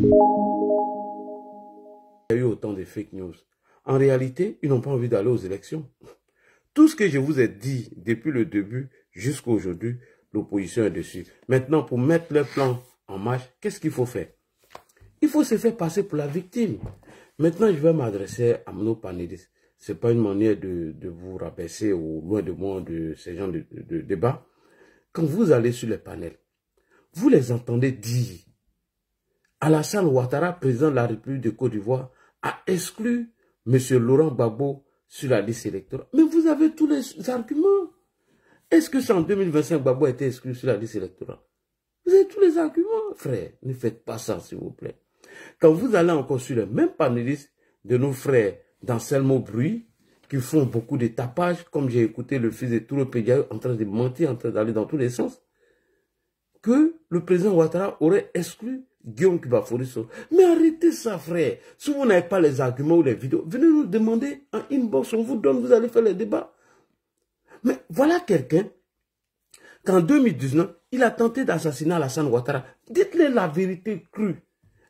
Il y a eu autant de fake news. En réalité, ils n'ont pas envie d'aller aux élections. Tout ce que je vous ai dit depuis le début jusqu'à aujourd'hui, l'opposition est dessus. Maintenant, pour mettre leur plan en marche, qu'est-ce qu'il faut faire? Il faut se faire passer pour la victime. Maintenant, je vais m'adresser à nos panélistes. Ce n'est pas une manière de vous rabaisser ou loin de moi de ces gens de débat. Quand vous allez sur les panels, vous les entendez dire Alassane Ouattara, président de la République de Côte d'Ivoire, a exclu M. Laurent Gbagbo sur la liste électorale. Mais vous avez tous les arguments. Est-ce que c'est en 2025 Gbagbo a été exclu sur la liste électorale? Vous avez tous les arguments, frère. Ne faites pas ça, s'il vous plaît. Quand vous allez encore sur les mêmes panélistes de nos frères d'Anselmo Bruit, qui font beaucoup de tapage, comme j'ai écouté le fils de Touro Pédia en train de mentir, en train d'aller dans tous les sens, que le président Ouattara aurait exclu Guillaume Kibaforiso. Mais arrêtez ça, frère. Si vous n'avez pas les arguments ou les vidéos, venez nous demander en inbox, on vous donne, vous allez faire les débats. Mais voilà quelqu'un qu'en 2019, il a tenté d'assassiner Alassane Ouattara. Dites-le la vérité crue.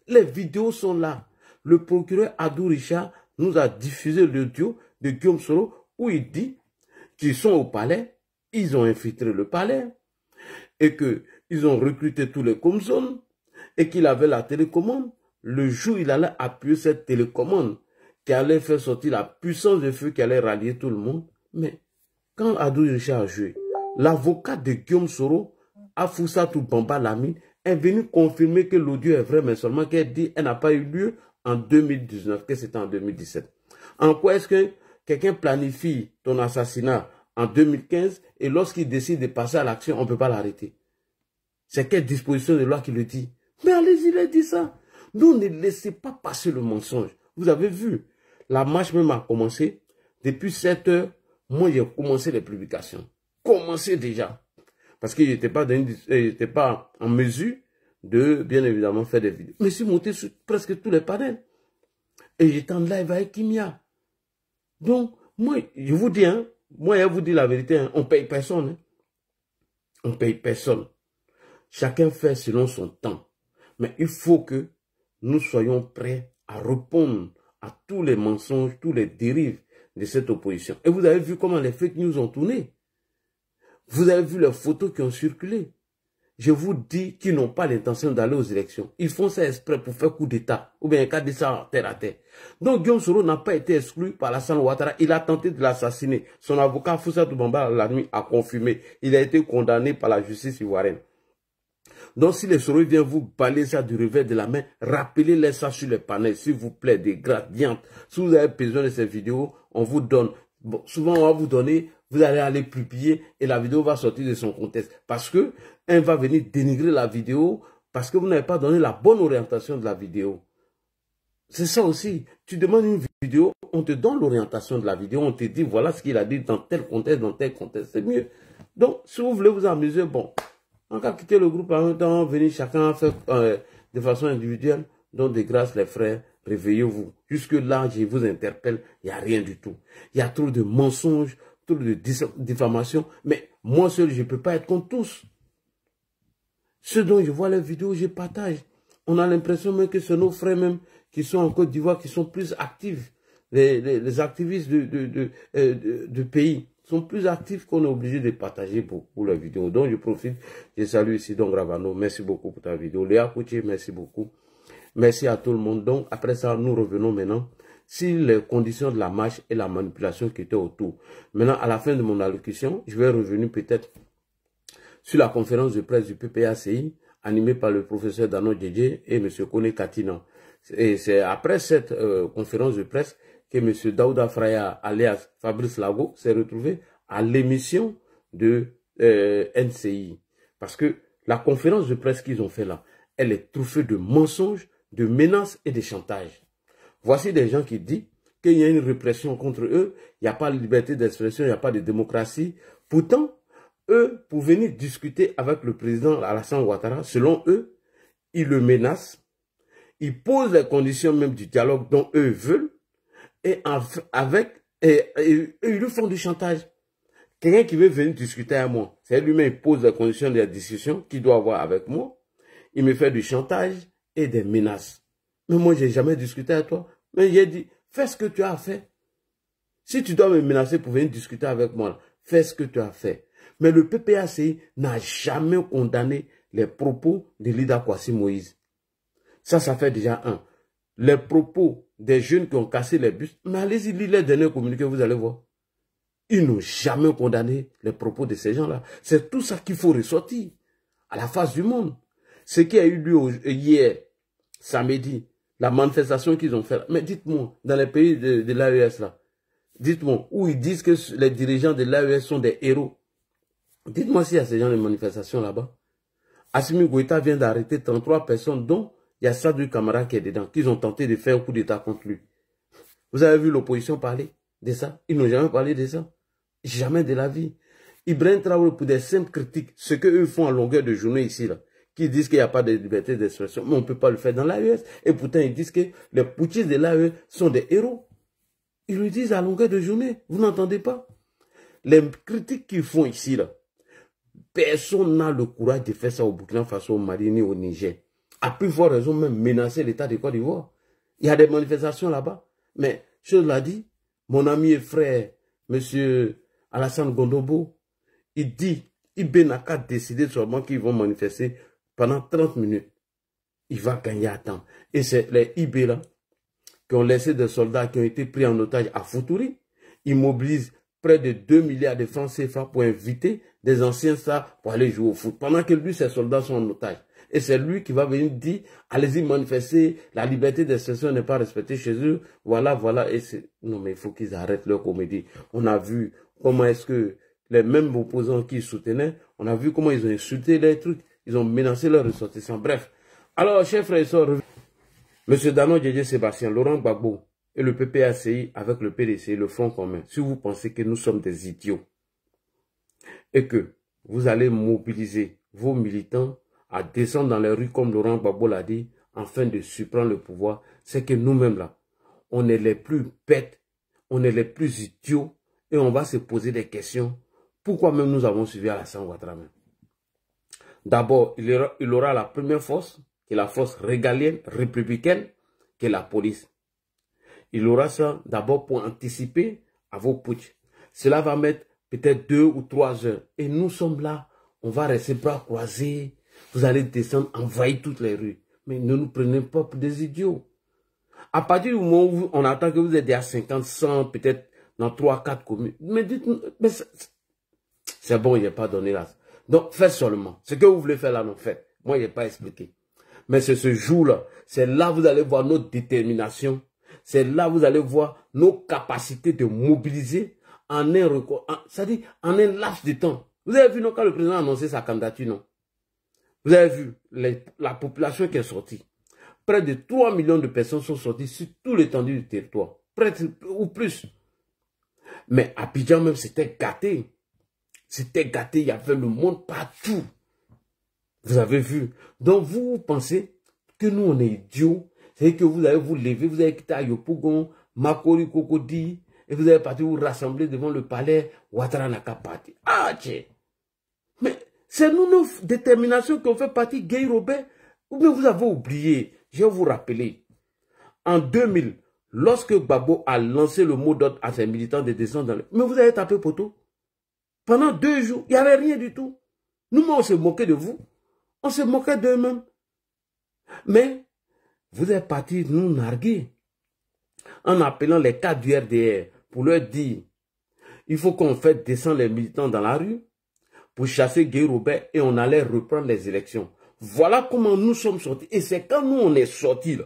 Les vidéos sont là. Le procureur Adou Richard nous a diffusé l'audio de Guillaume Soro où il dit qu'ils sont au palais, ils ont infiltré le palais et qu'ils ont recruté tous les comzones et qu'il avait la télécommande. Le jour où il allait appuyer cette télécommande qui allait faire sortir la puissance de feu qui allait rallier tout le monde. Mais quand Adou Richard a joué, l'avocat de Guillaume Soro, Afousatou Bamba Lamine, est venu confirmer que l'audio est vrai, mais seulement qu'elle dit qu'elle n'a pas eu lieu en 2019, que c'était en 2017. En quoi est-ce que quelqu'un planifie ton assassinat en 2015 et lorsqu'il décide de passer à l'action, on ne peut pas l'arrêter? C'est quelle disposition de loi qui le dit? Mais allez-y, il a dit ça. Nous, ne laissez pas passer le mensonge. Vous avez vu, la marche même a commencé. Depuis 7 heures, moi, j'ai commencé les publications. Commencé déjà. Parce que je n'étais pas en mesure de, bien évidemment, faire des vidéos. Mais je suis monté sur presque tous les panels. Et j'étais en live avec Kimia. Donc, moi, je vous dis, hein, moi, je vous dis la vérité, hein, on ne paye personne. Hein. On ne paye personne. Chacun fait selon son temps. Mais il faut que nous soyons prêts à répondre à tous les mensonges, tous les dérives de cette opposition. Et vous avez vu comment les fake news ont tourné. Vous avez vu les photos qui ont circulé. Je vous dis qu'ils n'ont pas l'intention d'aller aux élections. Ils font ça exprès pour faire coup d'État. Ou bien un cas de ça terre à terre. Donc Guillaume Soro n'a pas été exclu par Alassane Ouattara. Il a tenté de l'assassiner. Son avocat Fousatou Bamba la nuit a confirmé. Il a été condamné par la justice ivoirienne. Donc si les Soro viennent vous balayer ça du revers de la main, rappelez-les ça sur les panels, s'il vous plaît, des gradientes. Si vous avez besoin de ces vidéos, on vous donne. Bon, souvent on va vous donner, vous allez aller publier et la vidéo va sortir de son contexte. Parce que elle va venir dénigrer la vidéo parce que vous n'avez pas donné la bonne orientation de la vidéo. C'est ça aussi. Tu demandes une vidéo, on te donne l'orientation de la vidéo, on te dit voilà ce qu'il a dit dans tel contexte, c'est mieux. Donc, si vous voulez vous amuser, bon, on va quitter le groupe en même temps, venir chacun faire de façon individuelle. Donc, de grâce, les frères, réveillez-vous. Jusque là, je vous interpelle, il n'y a rien du tout. Il y a trop de mensonges, trop de diffamations, mais moi seul, je ne peux pas être contre tous. Ceux dont je vois les vidéos, je partage. On a l'impression même que c'est nos frères même qui sont en Côte d'Ivoire, qui sont plus actifs. Les activistes du pays sont plus actifs qu'on est obligé de partager pour la vidéo. Donc je profite, je salue ici Don Gravano, merci beaucoup pour ta vidéo. Léa Koutié, merci beaucoup. Merci à tout le monde. Donc après ça, nous revenons maintenant sur les conditions de la marche et la manipulation qui étaient autour. Maintenant, à la fin de mon allocution, je vais revenir peut-être sur la conférence de presse du PPACI, animée par le professeur Dano Djedje et M. Kone Katina. Et c'est après cette conférence de presse que M. Daouda Fraya, alias Fabrice Lago, s'est retrouvé à l'émission de NCI. Parce que la conférence de presse qu'ils ont fait là, elle est truffée de mensonges, de menaces et de chantages. Voici des gens qui disent qu'il y a une répression contre eux, il n'y a pas de liberté d'expression, il n'y a pas de démocratie. Pourtant, eux, pour venir discuter avec le président Alassane Ouattara, selon eux, ils le menacent, ils posent les conditions même du dialogue dont eux veulent, et ils lui font du chantage. Quelqu'un qui veut venir discuter avec moi, c'est lui-même qui pose les conditions de la discussion qu'il doit avoir avec moi, il me fait du chantage et des menaces. Mais moi, j'ai jamais discuté avec toi. Mais j'ai dit, fais ce que tu as fait. Si tu dois me menacer pour venir discuter avec moi, fais ce que tu as fait. Mais le PPACI n'a jamais condamné les propos de Lida Kwasi Moïse. Ça fait déjà un. Les propos des jeunes qui ont cassé les bus, mais allez-y, lisez les derniers communiqués, vous allez voir. Ils n'ont jamais condamné les propos de ces gens-là. C'est tout ça qu'il faut ressortir à la face du monde. Ce qui a eu lieu hier, samedi, la manifestation qu'ils ont faite. Mais dites-moi, dans les pays de l'AES là, dites-moi, où ils disent que les dirigeants de l'AES sont des héros. Dites-moi s'il y a ces gens de manifestation là-bas. Assimi Goïta vient d'arrêter 33 personnes, dont il y a Sadou Camara qui est dedans, qu'ils ont tenté de faire un coup d'État contre lui. Vous avez vu l'opposition parler de ça? Ils n'ont jamais parlé de ça. Jamais de la vie. Ibrahim Traoré, pour des simples critiques, ce qu'eux font en longueur de journée ici, là, qui disent qu'il n'y a pas de liberté d'expression, mais on ne peut pas le faire dans l'AES. Et pourtant, ils disent que les putschistes de l'AES sont des héros. Ils le disent à longueur de journée. Vous n'entendez pas? Les critiques qu'ils font ici, là, personne n'a le courage de faire ça au Burkina Faso, au Mali, ni au Niger. À plus forte raison, même menacer l'État de Côte d'Ivoire. Il y a des manifestations là-bas. Mais, je l'ai dit, mon ami et frère, M. Alassane Gondobo, il dit, Ibé n'a qu'à décider seulement qu'ils vont manifester pendant 30 minutes. Il va gagner à temps. Et c'est les Ibé là, qui ont laissé des soldats qui ont été pris en otage à Foutouri. Ils mobilisent près de 2 milliards de francs CFA pour inviter des anciens stars pour aller jouer au foot. Pendant que lui, ses soldats sont en otage. Et c'est lui qui va venir dire, allez-y manifester, la liberté d'expression n'est pas respectée chez eux. Voilà, voilà. Et non, mais il faut qu'ils arrêtent leur comédie. On a vu comment est-ce que les mêmes opposants qui soutenaient, on a vu comment ils ont insulté les trucs. Ils ont menacé leurs ressortissants. Bref. Alors, chers frères et sœurs, M. Danon Djedje Sébastien, Laurent Gbagbo et le PPACI avec le PDC, le Front commun, si vous pensez que nous sommes des idiots et que vous allez mobiliser vos militants à descendre dans les rues comme Laurent Gbagbo l'a dit, afin de surprendre le pouvoir, c'est que nous-mêmes là, on est les plus bêtes, on est les plus idiots et on va se poser des questions. Pourquoi même nous avons suivi Alassane Ouattara? D'abord, il aura la première force, qui est la force régalienne, républicaine, qui est la police. Il aura ça d'abord pour anticiper à vos putsch. Cela va mettre peut-être 2 ou 3 heures. Et nous sommes là, on va rester bras croisés. Vous allez descendre, envahir toutes les rues. Mais ne nous prenez pas pour des idiots. À partir du moment où on attend que vous êtes à 50, 100, peut-être dans 3, 4 communes. Mais dites-nous, c'est bon, il n'est pas donné là. Donc, faites seulement. Ce que vous voulez faire là, non, faites. Moi, il n'est pas expliqué. Mais c'est ce jour-là. C'est là que vous allez voir notre détermination. C'est là que vous allez voir nos capacités de mobiliser en un record. C'est-à-dire en un laps de temps. Vous avez vu, non, quand le président a annoncé sa candidature, non? Vous avez vu la population qui est sortie. Près de 3 millions de personnes sont sorties sur tout l'étendue du territoire. Près ou plus. Mais Abidjan même, c'était gâté. C'était gâté, il y avait le monde partout. Vous avez vu. Donc vous pensez que nous on est idiots. C'est que vous allez vous lever, vous allez quitter Ayopougon, Makori, Kokodi, et vous allez partir vous rassembler devant le palais Ouattara n'a qu'à partir. Ah tiens. Mais c'est nous nos déterminations qui ont fait partie Guy Robert. Ou bien vous avez oublié. Je vais vous rappeler. En 2000, lorsque Gbagbo a lancé le mot d'ordre à ses militants de descendre dans le... Mais vous avez tapé poteau. Pendant 2 jours, il n'y avait rien du tout. Nous, on se moquait de vous. On se moquait d'eux-mêmes. Mais, vous êtes partis nous narguer. En appelant les cadres du RDR pour leur dire, il faut qu'on fasse descendre les militants dans la rue pour chasser Guy Robert et on allait reprendre les élections. Voilà comment nous sommes sortis. Et c'est quand nous, on est sortis là.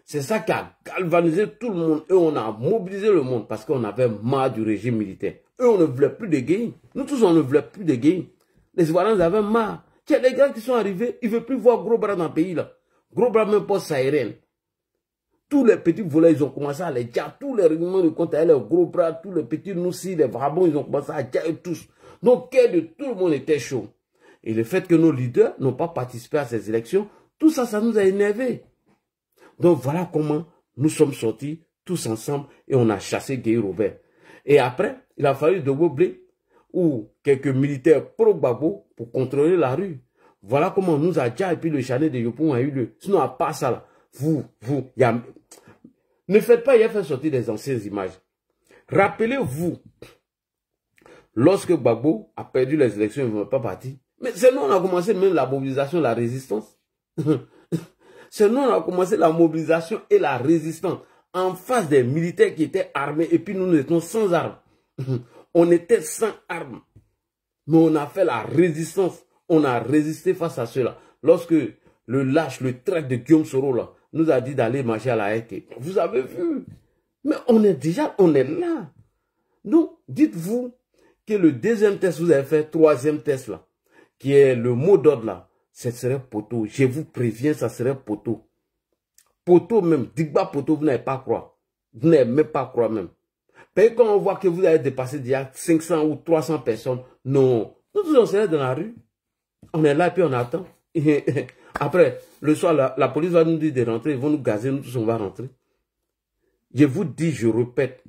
C'est ça qui a galvanisé tout le monde. Et on a mobilisé le monde parce qu'on avait marre du régime militaire. Eux, on ne voulait plus de gains. Nous tous, on ne voulait plus de gains. Les Ivoiriens avaient marre. Tiens, les gars qui sont arrivés, ils ne veulent plus voir Gros Bras dans le pays là. Gros Bras même pas saharienne. Tous les petits volets, ils ont commencé à les dire. Tous les règlements de compte, les Gros Bras, tous les petits noussis, les vrabons, ils ont commencé à dire tous. Donc, de tout le monde était chaud. Et le fait que nos leaders n'ont pas participé à ces élections, tout ça, ça nous a énervés. Donc, voilà comment nous sommes sortis tous ensemble et on a chassé Guy Robert. Et après, il a fallu de Woblé ou quelques militaires pro-Gbagbo pour contrôler la rue. Voilà comment nous a dit et puis le chalet de Yopon a eu lieu. Sinon, à part ça, là, Ne faites pas hier faire sortir des anciennes images. Rappelez-vous, lorsque Gbagbo a perdu les élections, il ne veut pas partir. Mais c'est nous, on a commencé même la mobilisation, la résistance. C'est nous, on a commencé la mobilisation et la résistance en face des militaires qui étaient armés et puis nous étions sans armes. On était sans armes. Mais on a fait la résistance. On a résisté face à cela. Lorsque le lâche, le traître de Guillaume Soro là, nous a dit d'aller marcher à la Haye. Vous avez vu. Mais on est là. Donc, dites-vous que le deuxième test, vous avez fait, troisième test là, qui est le mot d'ordre là, ce serait poteau. Je vous préviens, ça serait poteau. Poteau même, Digba poteau, vous n'allez pas croire. Vous n'allez même pas croire même. Mais quand on voit que vous avez dépassé déjà 500 ou 300 personnes, non. Nous tous on serait dans la rue. On est là et puis on attend. Après, le soir, la police va nous dire de rentrer, ils vont nous gazer, nous tous on va rentrer. Je vous dis, je répète,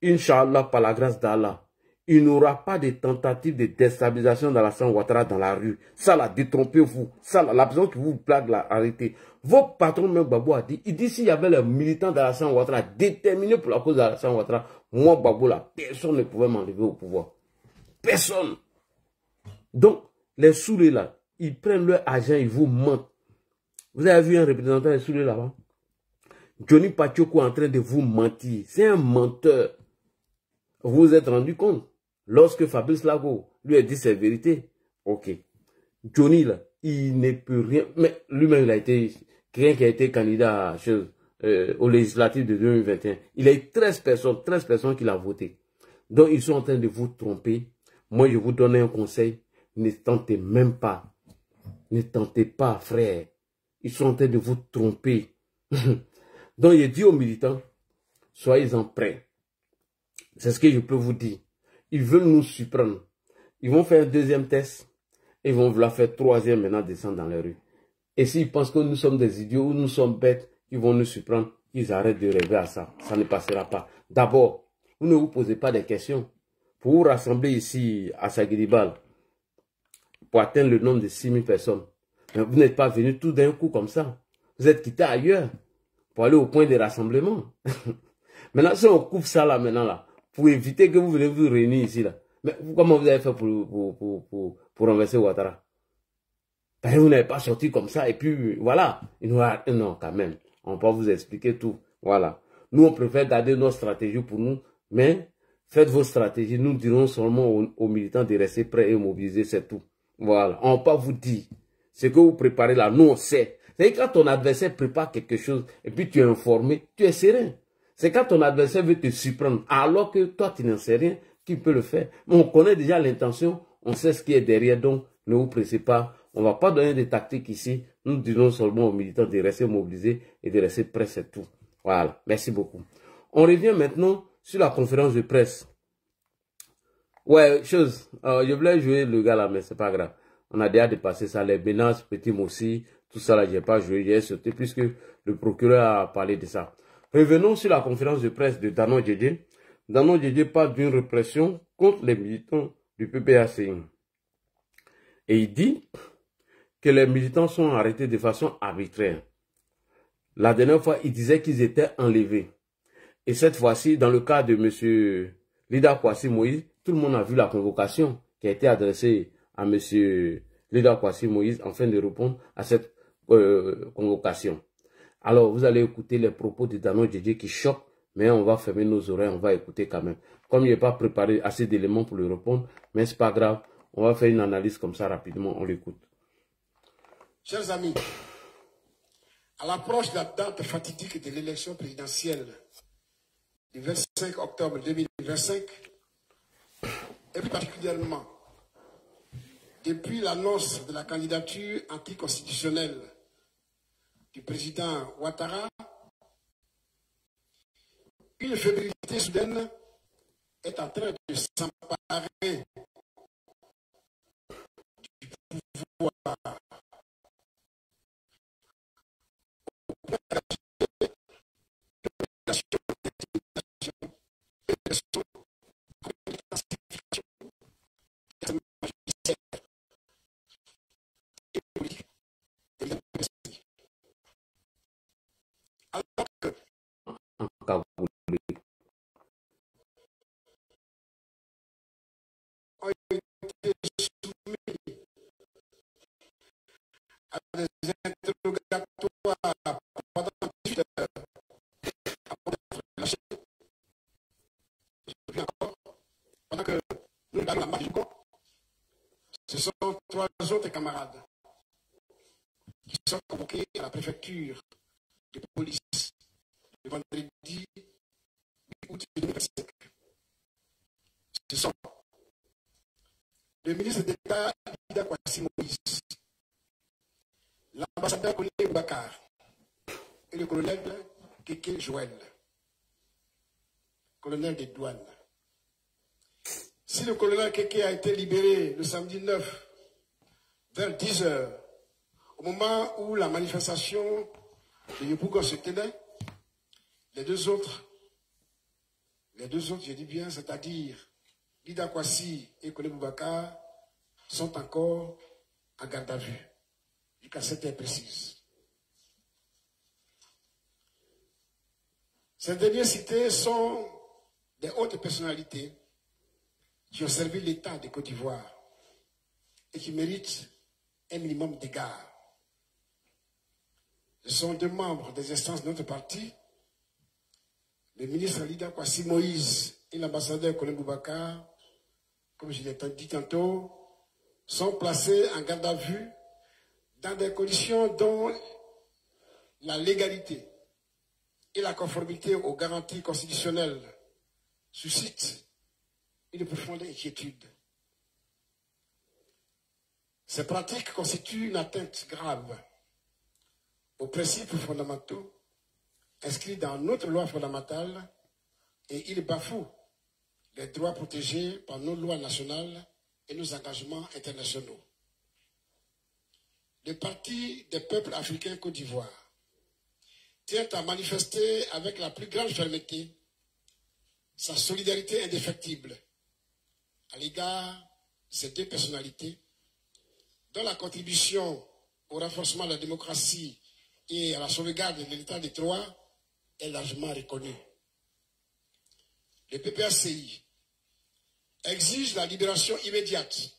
Inch'Allah, par la grâce d'Allah, il n'y aura pas de tentative de déstabilisation dans la Alassane Ouattara dans la rue. Ça là, détrompez-vous. Ça là, la personne qui vous blague là, arrêtez. Votre patron même Gbagbo a dit, il dit s'il y avait les militants d'Alassane Ouattara déterminés pour la cause d'Alassane Ouattara, moi Gbagbo là, personne ne pouvait m'enlever au pouvoir. Personne. Donc, les soulés là, ils prennent leur argent, ils vous mentent. Vous avez vu un représentant des soulés là-bas? Johnny Pacheco est en train de vous mentir. C'est un menteur. Vous vous êtes rendu compte? Lorsque Fabrice Lago lui a dit ses vérités. Ok. Johnny là, il ne peut rien. Mais lui-même, il a été quelqu'un qui a été candidat aux législatives de 2021. Il a eu 13 personnes qui l'ont voté. Donc, ils sont en train de vous tromper. Moi, je vous donne un conseil. Ne tentez même pas. Ne tentez pas, frère. Ils sont en train de vous tromper. Donc, il dit aux militants, soyez-en prêts. C'est ce que je peux vous dire. Ils veulent nous surprendre. Ils vont faire un deuxième test. Et ils vont vouloir faire troisième maintenant, descendre dans les rues. Et s'ils pensent que nous sommes des idiots ou nous sommes bêtes, ils vont nous surprendre. Ils arrêtent de rêver à ça. Ça ne passera pas. D'abord, vous ne vous posez pas des questions. Pour vous rassembler ici à Saguidibal, pour atteindre le nombre de 6000 personnes, mais vous n'êtes pas venus tout d'un coup comme ça. Vous êtes quittés ailleurs pour aller au point de rassemblement. Maintenant, si on coupe ça là, maintenant là, pour éviter que vous venez vous réunir ici là, mais comment vous avez fait pour renverser Ouattara? Parce que vous n'avez pas sorti comme ça et puis voilà. Non, quand même. On peut vous expliquer tout. Voilà. Nous, on préfère garder nos stratégies pour nous, mais faites vos stratégies. Nous dirons seulement aux militants de rester prêts et mobilisés, c'est tout. Voilà. On ne peut pas vous dire. Ce que vous préparez là, nous on sait. C'est quand ton adversaire prépare quelque chose et puis tu es informé, tu es serein. C'est quand ton adversaire veut te surprendre alors que toi tu n'en sais rien, tu peux le faire. Mais on connaît déjà l'intention, on sait ce qui est derrière, donc ne vous pressez pas. On ne va pas donner des tactiques ici. Nous disons seulement aux militants de rester mobilisés et de rester prêts, c'est tout. Voilà. Merci beaucoup. On revient maintenant sur la conférence de presse. Ouais, je voulais jouer le gars là, mais c'est pas grave. On a déjà dépassé ça, les menaces, Petit Moussi, tout ça là, j'ai pas joué, j'ai sauté puisque le procureur a parlé de ça. Revenons sur la conférence de presse de Danon Djedje. Danon Djedje parle d'une répression contre les militants du PPACI. Et il dit que les militants sont arrêtés de façon arbitraire. La dernière fois, il disait qu'ils étaient enlevés. Et cette fois-ci, dans le cas de M. Lida Kwasi Moïse, tout le monde a vu la convocation qui a été adressée à M. Lida Kwasi Moïse afin de répondre à cette convocation. Alors, vous allez écouter les propos de Danon Djedje qui choquent, mais on va fermer nos oreilles, on va écouter quand même. Comme il n'est pas préparé assez d'éléments pour le répondre, mais c'est pas grave, on va faire une analyse comme ça rapidement, on l'écoute. Chers amis, à l'approche de la date fatidique de l'élection présidentielle du 25 octobre 2025, et plus particulièrement depuis l'annonce de la candidature anticonstitutionnelle du président Ouattara, une fébrilité soudaine est en train de s'emparer du pouvoir. Alors que en Kaboul. ont été soumis à des interrogatoires pendant 18 heures avant d'être lâchés. Puis encore, pendant que nous regardons la marche du camp, ce sont 3 autres camarades qui sont convoqués à la préfecture de police le vendredi 8 août 2025. Ce sont le ministre d'État Ida Kwasi Moïse, l'ambassadeur Koné Bakar et le colonel Keke Joël, colonel des douanes. Si le colonel Keke a été libéré le samedi 9 vers 10 heures, au moment où la manifestation de Yopougon se tenait, les deux autres, je dis bien, c'est-à-dire Ida Kwasi et Koné Boubacar, sont encore en garde à vue, jusqu'à cette heure précise. Ces derniers cités sont des hautes personnalités qui ont servi l'État de Côte d'Ivoire et qui méritent un minimum d'égard. Ce sont 2 membres des instances de notre parti, le ministre Ida Kwasi Moïse et l'ambassadeur Koné Boubacar, comme je l'ai dit tantôt, sont placés en garde à vue dans des conditions dont la légalité et la conformité aux garanties constitutionnelles suscitent une profonde inquiétude. Ces pratiques constituent une atteinte grave aux principes fondamentaux inscrits dans notre loi fondamentale et ils bafouent les droits protégés par nos lois nationales et nos engagements internationaux. Le Parti des peuples africains Côte d'Ivoire tient à manifester avec la plus grande fermeté sa solidarité indéfectible à l'égard de ces 2 personnalités dont la contribution au renforcement de la démocratie et à la sauvegarde de l'état de droit est largement reconnue. Le PPACI exige la libération immédiate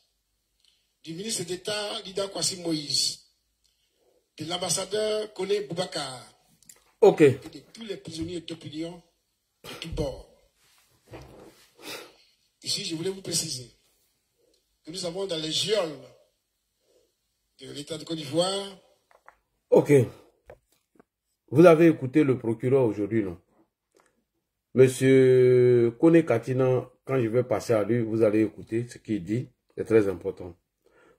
du ministre d'État Ida Kwasi Moïse, de l'ambassadeur Koné Boubacar et de tous les prisonniers d'opinion de tous bords. Ici, je voulais vous préciser que nous avons dans les geôles de l'État de Côte d'Ivoire. Ok. Vous avez écouté le procureur aujourd'hui, non? Monsieur Koné Katina, quand je vais passer à lui, vous allez écouter ce qu'il dit. C'est très important.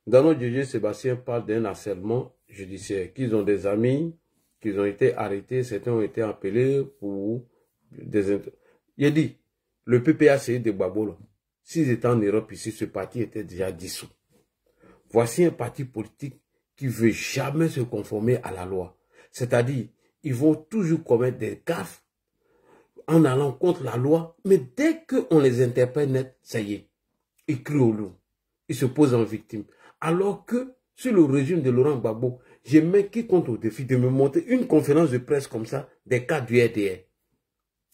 Dans notre juge, Sébastien parle d'un harcèlement judiciaire, qu'ils ont des amis, qu'ils ont été arrêtés, certains ont été appelés pour des... Il dit, le PPACI de Babolo, s'ils étaient en Europe ici, ce parti était déjà dissous. Voici un parti politique qui ne veut jamais se conformer à la loi. C'est-à-dire, ils vont toujours commettre des gaffes en allant contre la loi, mais dès qu'on les interpelle net, ça y est, ils crient au loup, ils se posent en victime. Alors que, sur le régime de Laurent Gbagbo, j'ai mis quiconque au défi de me montrer une conférence de presse comme ça, des cas du RDR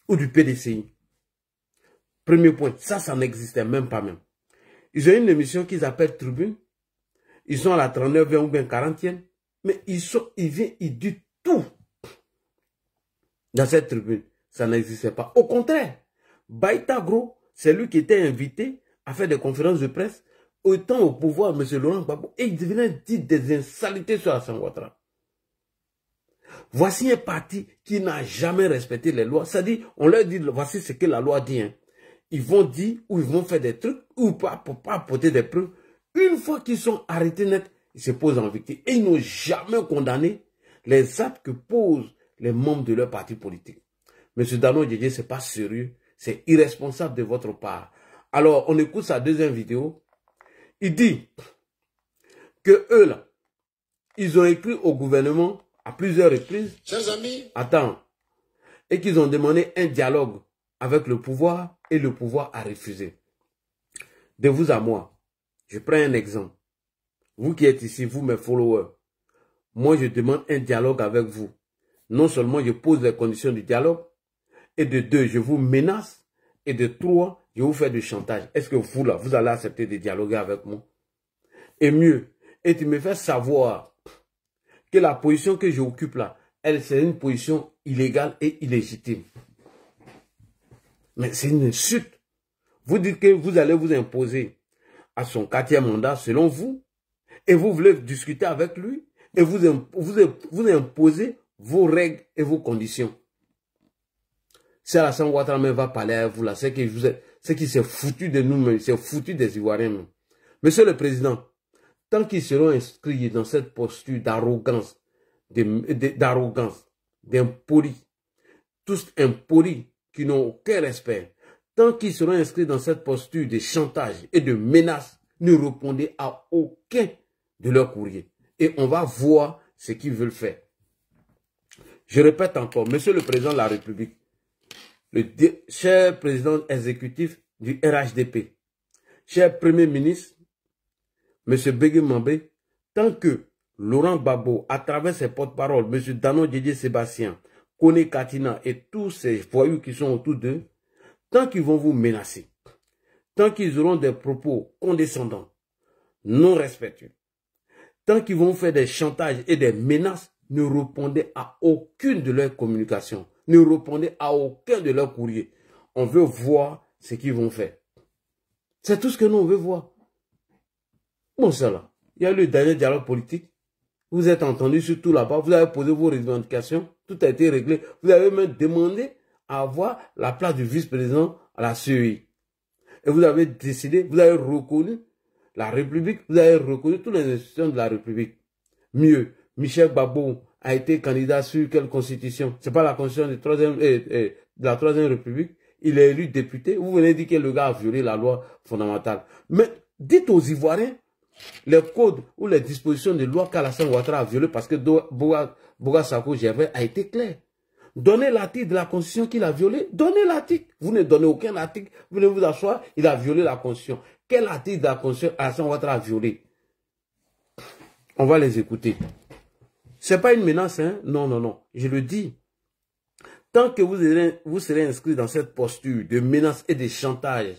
ou du PDCI. Premier point, ça n'existait même pas même. Ils ont une émission qu'ils appellent Tribune. Ils sont à la 39e ou bien 40e. Mais ils viennent, ils disent tout. Dans cette tribune, ça n'existait pas. Au contraire, Baïta Gros, c'est lui qui était invité à faire des conférences de presse, autant au pouvoir, M. Laurent Gbagbo, et il venait dire des insanités sur Alassane Ouattara. Voici un parti qui n'a jamais respecté les lois. C'est-à-dire, on leur dit, voici ce que la loi dit. Hein. Ils vont dire, ou ils vont faire des trucs, ou pas, pour pas apporter des preuves. Une fois qu'ils sont arrêtés net, ils se posent en victime. Et ils n'ont jamais condamné les actes que posent les membres de leur parti politique. Monsieur Dano Djedje, c'est pas sérieux, c'est irresponsable de votre part. Alors, on écoute sa deuxième vidéo. Il dit que eux, là, ils ont écrit au gouvernement à plusieurs reprises. Chers amis. Attends. Et qu'ils ont demandé un dialogue avec le pouvoir et le pouvoir a refusé. De vous à moi, je prends un exemple. Vous qui êtes ici, vous mes followers, moi je demande un dialogue avec vous. non seulement je pose les conditions du dialogue, et de 2, je vous menace, et de 3, je vous fais du chantage. Est-ce que vous, là, vous allez accepter de dialoguer avec moi? Et mieux, et tu me fais savoir que la position que j'occupe là, c'est une position illégale et illégitime. Mais c'est une insulte. Vous dites que vous allez vous imposer à son 4e mandat selon vous, et vous voulez discuter avec lui, et vous imposez vos règles et vos conditions. Si Alassane Ouattara va parler à vous là, c'est qu'il s'est foutu de nous-mêmes, il s'est foutu des Ivoiriens même. Monsieur le Président, tant qu'ils seront inscrits dans cette posture d'arrogance, d'impolis, tous impolis, qui n'ont aucun respect, tant qu'ils seront inscrits dans cette posture de chantage et de menace, ne répondez à aucun de leurs courriers. Et on va voir ce qu'ils veulent faire. Je répète encore, Monsieur le Président de la République, le cher président exécutif du RHDP, cher Premier ministre, M. Bégué Mambé, tant que Laurent Gbagbo, à travers ses porte-paroles, M. Dano Didier Sébastien, Kone Katina et tous ces voyous qui sont autour d'eux, tant qu'ils vont vous menacer, tant qu'ils auront des propos condescendants, non respectueux, tant qu'ils vont faire des chantages et des menaces, ne répondez à aucune de leurs communications. Ne répondez à aucun de leurs courriers. On veut voir ce qu'ils vont faire. C'est tout ce que nous on veut voir. Bon, ça là. Il y a eu le dernier dialogue politique. Vous êtes entendu surtout là-bas. Vous avez posé vos revendications. Tout a été réglé. Vous avez même demandé à avoir la place du vice-président à la CEI. Et vous avez décidé, vous avez reconnu la République, vous avez reconnu toutes les institutions de la République. Mieux, Michel Gbagbo a été candidat sur quelle constitution? C'est pas la constitution de la Troisième République. Il est élu député. Vous venez dire que le gars a violé la loi fondamentale. Mais dites aux Ivoiriens les codes ou les dispositions de loi qu'Alassane Ouattara a violé parce que Boga Sako Gervais a été clair. Donnez l'article de la constitution qu'il a violé. Donnez l'article. Vous ne donnez aucun article. Vous venez vous asseoir. Il a violé la constitution. Quel article de la constitution Alassane Ouattara a violé? On va les écouter. C'est pas une menace, hein? Non, non, non. Je le dis. Tant que vous serez inscrit dans cette posture de menace et de chantage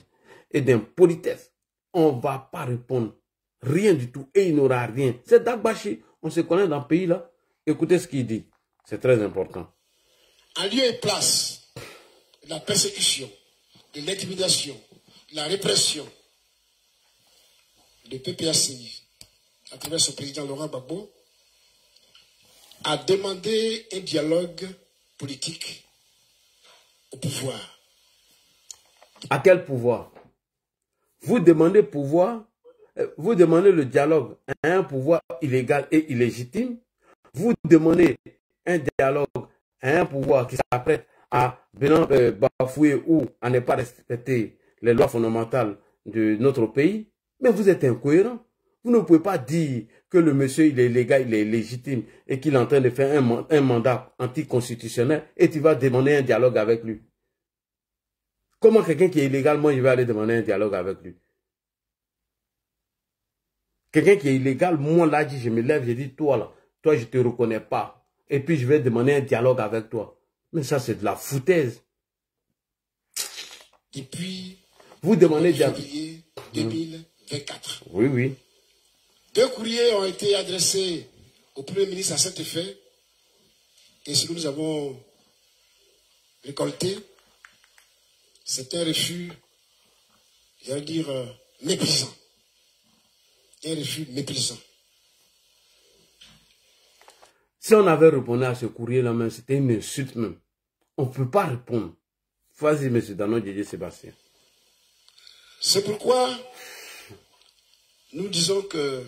et d'impolitesse, on ne va pas répondre. Rien du tout. Et il n'aura rien. C'est Dagbashi. On se connaît dans le pays là. Écoutez ce qu'il dit. C'est très important. En lieu et place de la persécution, de l'intimidation, de la répression, le PPACI, à travers son président Laurent Gbagbo, a demandé un dialogue politique au pouvoir. À quel pouvoir? Vous demandez pouvoir, vous demandez le dialogue à un pouvoir illégal et illégitime. Vous demandez un dialogue à un pouvoir qui s'apprête à bafouer ou à ne pas respecter les lois fondamentales de notre pays. Mais vous êtes incohérent. Vous ne pouvez pas dire que le monsieur il est illégal, il est légitime et qu'il est en train de faire un mandat anticonstitutionnel et tu vas demander un dialogue avec lui. Comment quelqu'un qui est illégalement, il va aller demander un dialogue avec lui? Quelqu'un qui est illégal, moi là, je me lève, je dis, toi je ne te reconnais pas. Et puis je vais demander un dialogue avec toi. Mais ça, c'est de la foutaise. Depuis vous demandez février 2024. Oui, oui. 2 courriers ont été adressés au Premier ministre à cet effet. Et ce que nous avons récolté, c'est un refus, j'allais dire, méprisant. Un refus méprisant. Si on avait répondu à ce courrier-là même, c'était une insulte même. On ne peut pas répondre. Vas-y, M. Dano Didier Sébastien. C'est pourquoi nous disons que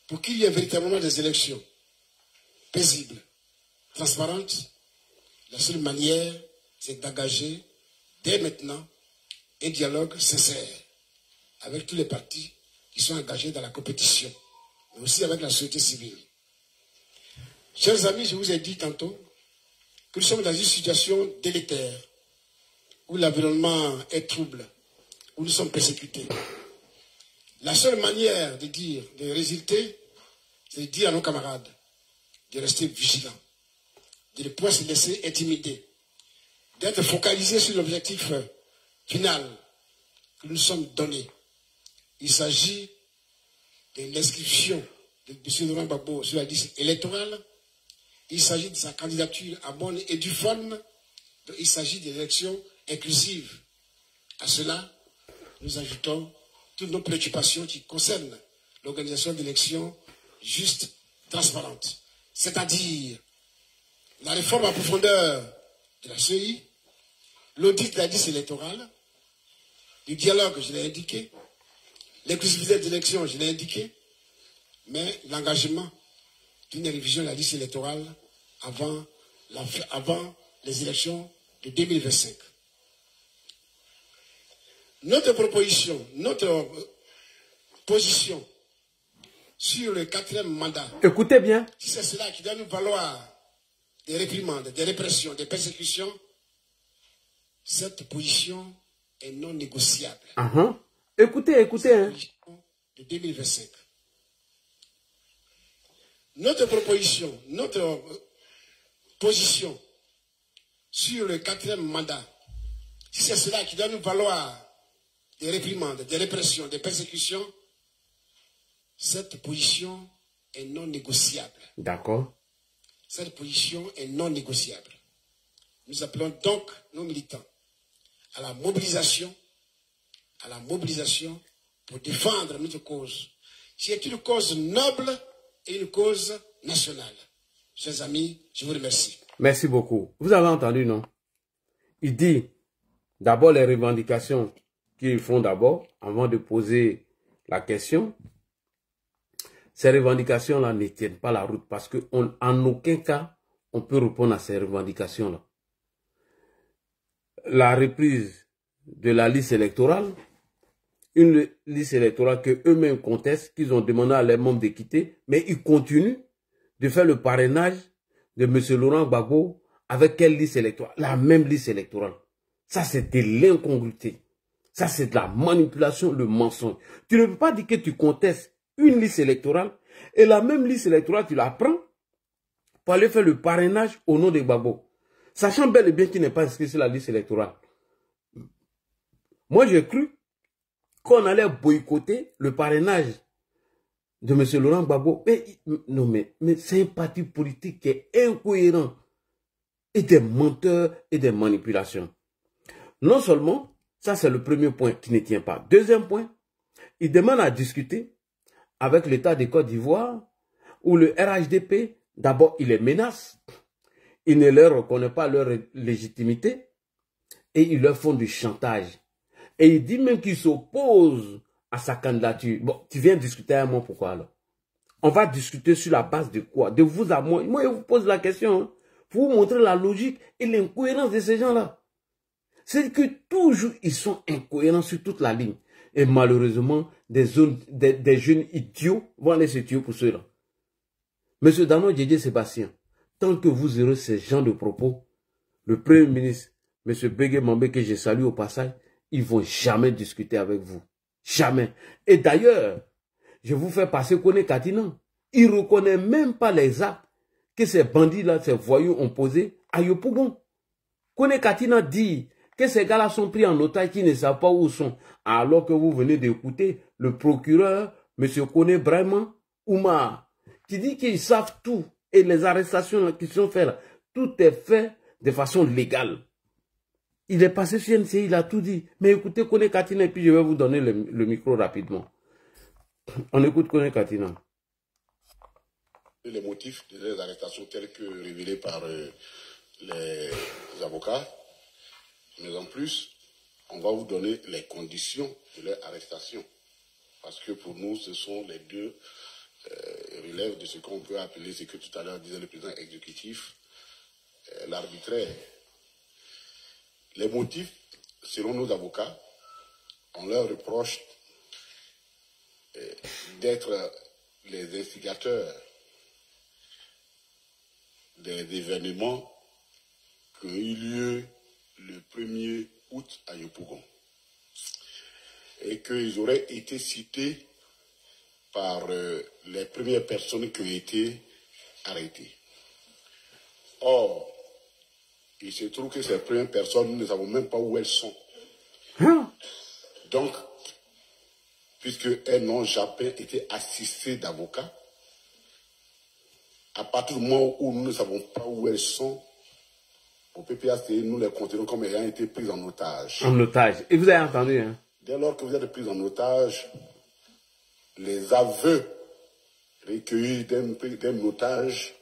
pour qu'il y ait véritablement des élections paisibles, transparentes, la seule manière, c'est d'engager dès maintenant un dialogue sincère avec tous les partis qui sont engagés dans la compétition, mais aussi avec la société civile. Chers amis, je vous ai dit tantôt que nous sommes dans une situation délétère, où l'environnement est trouble, où nous sommes persécutés. La seule manière de résulter, c'est de dire à nos camarades de rester vigilants, de ne pas se laisser intimider, d'être focalisé sur l'objectif final que nous sommes donnés. Il s'agit de l'inscription de M. Laurent Gbagbo sur la liste électorale. Il s'agit de sa candidature à bonne et due forme. Il s'agit d'élections inclusives. À cela, nous ajoutons toutes nos préoccupations qui concernent l'organisation d'élections justes, transparentes. C'est-à-dire la réforme en profondeur de la CEI, l'audit de la liste électorale, le dialogue, je l'ai indiqué, l'inclusivité des élections, je l'ai indiqué, mais l'engagement d'une révision de la liste électorale avant les élections de 2025. Notre proposition, notre position sur le 4e mandat. Écoutez bien. Si c'est cela qui doit nous valoir des réprimandes, des répressions, des persécutions, cette position est non négociable. Écoutez, écoutez. Hein. De 2025. Notre proposition, notre position sur le 4e mandat, si c'est cela qui doit nous valoir des réprimandes, des répressions, des persécutions, cette position est non négociable. D'accord. Cette position est non négociable. Nous appelons donc nos militants à la mobilisation pour défendre notre cause, qui est une cause noble et une cause nationale. Chers amis, je vous remercie. Merci beaucoup. Vous avez entendu, non? Il dit d'abord les revendications qu'ils font d'abord, avant de poser la question. Ces revendications-là ne tiennent pas la route parce qu'en aucun cas, on peut répondre à ces revendications-là. La reprise de la liste électorale, une liste électorale que eux-mêmes contestent, qu'ils ont demandé à leurs membres de quitter, mais ils continuent de faire le parrainage de M. Laurent Gbagbo avec quelle liste électorale? La même liste électorale. Ça, c'est de l'incongruité. Ça, c'est de la manipulation, le mensonge. Tu ne peux pas dire que tu contestes une liste électorale et la même liste électorale, tu la prends pour aller faire le parrainage au nom de Gbagbo. Sachant bel et bien qu'il n'est pas inscrit sur la liste électorale. Moi, j'ai cru qu'on allait boycotter le parrainage de M. Laurent Gbagbo. Mais c'est un parti politique qui est incohérent et des menteurs et des manipulations. Non seulement, ça c'est le premier point qui ne tient pas. Deuxième point, il demande à discuter avec l'État de Côte d'Ivoire où le RHDP, d'abord, il les menace. Il ne leur reconnaît pas leur légitimité et ils leur font du chantage. Et il dit même qu'il s'oppose à sa candidature. Bon, tu viens discuter avec moi, pourquoi alors? On va discuter sur la base de quoi? De vous à moi. Moi, je vous pose la question hein, pour vous montrer la logique et l'incohérence de ces gens-là. C'est que toujours, ils sont incohérents sur toute la ligne. Et malheureusement, des jeunes idiots vont aller se tuer pour cela. Monsieur Dano Djedje Sébastien, tant que vous aurez ces gens de propos, le Premier ministre, M. Bégué Mambé, que je salue au passage, ils ne vont jamais discuter avec vous. Jamais. Et d'ailleurs, je vous fais passer Kone Katina. Il ne reconnaît même pas les actes que ces bandits-là, ces voyous ont posés à Yopougon. Kone Katina dit que ces gars-là sont pris en otage, qui ne savent pas où sont. Alors que vous venez d'écouter le procureur, M. Kone Brahman Oumar, qui dit qu'ils savent tout. Et les arrestations qui sont faites là, tout est fait de façon légale. Il est passé sur NCI, il a tout dit. Mais écoutez Kone Katina et puis je vais vous donner le micro rapidement. On écoute Kone Katina. Les motifs des arrestations tels que révélés par les avocats. Mais en plus, on va vous donner les conditions de leur arrestation. Parce que pour nous, ce sont les deux relèves de ce qu'on peut appeler, ce que tout à l'heure disait le président exécutif, l'arbitraire. Les motifs, selon nos avocats, on leur reproche d'être les instigateurs des événements qui ont eu lieu le 1er août à Yopougon. Et qu'ils auraient été cités par les premières personnes qui ont été arrêtées. Or, il se trouve que ces premières personnes, nous ne savons même pas où elles sont. Hein? Donc, puisqu'elles n'ont jamais été assistées d'avocats, à partir du moment où nous ne savons pas où elles sont, au PPAC, nous les considérons comme ayant été prises en otage. En otage. Et vous avez entendu, hein? Dès lors que vous êtes pris en otage, les aveux recueillis d'un otage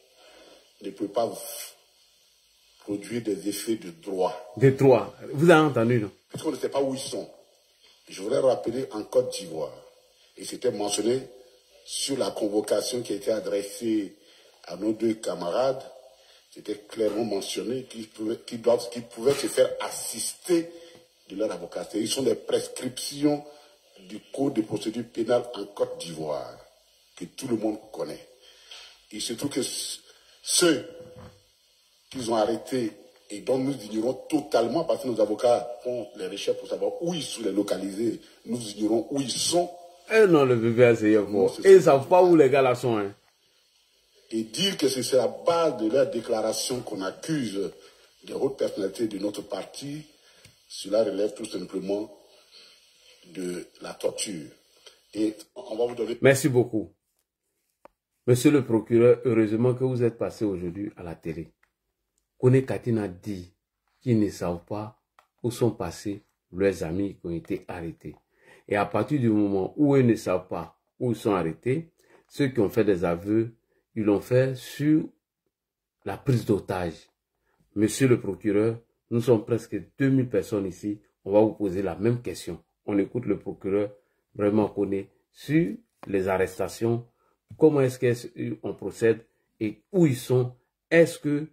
ne peuvent pas produire des effets de droit. Des trois. Vous avez entendu, non? Puisqu'on ne sait pas où ils sont. Je voudrais rappeler en Côte d'Ivoire, et c'était mentionné sur la convocation qui a été adressée à nos deux camarades, c'était clairement mentionné qu'ils pouvaient se faire assister de leur avocat. Ils sont des prescriptions du Code de procédure pénale en Côte d'Ivoire, que tout le monde connaît. Il se trouve que ceux qu'ils ont arrêtés et dont nous ignorons totalement, parce que nos avocats font les recherches pour savoir où ils sont, les localiser, nous ignorons où ils sont. Eh non, le bébé, c'est fort. Et ils ne savent pas où les gars là sont, hein. Et dire que c'est la base de leur déclaration qu'on accuse des hautes personnalités de notre parti, cela relève tout simplement de la torture. Et on va vous donner... Merci beaucoup. Monsieur le procureur, heureusement que vous êtes passé aujourd'hui à la télé. Kone Katine a dit qu'ils ne savent pas où sont passés leurs amis qui ont été arrêtés. Et à partir du moment où ils ne savent pas où ils sont arrêtés, ceux qui ont fait des aveux, ils l'ont fait sur la prise d'otage. Monsieur le procureur, nous sommes presque 2000 personnes ici. On va vous poser la même question. On écoute le procureur vraiment connaît sur les arrestations, comment est-ce qu'on procède et où ils sont. Est-ce que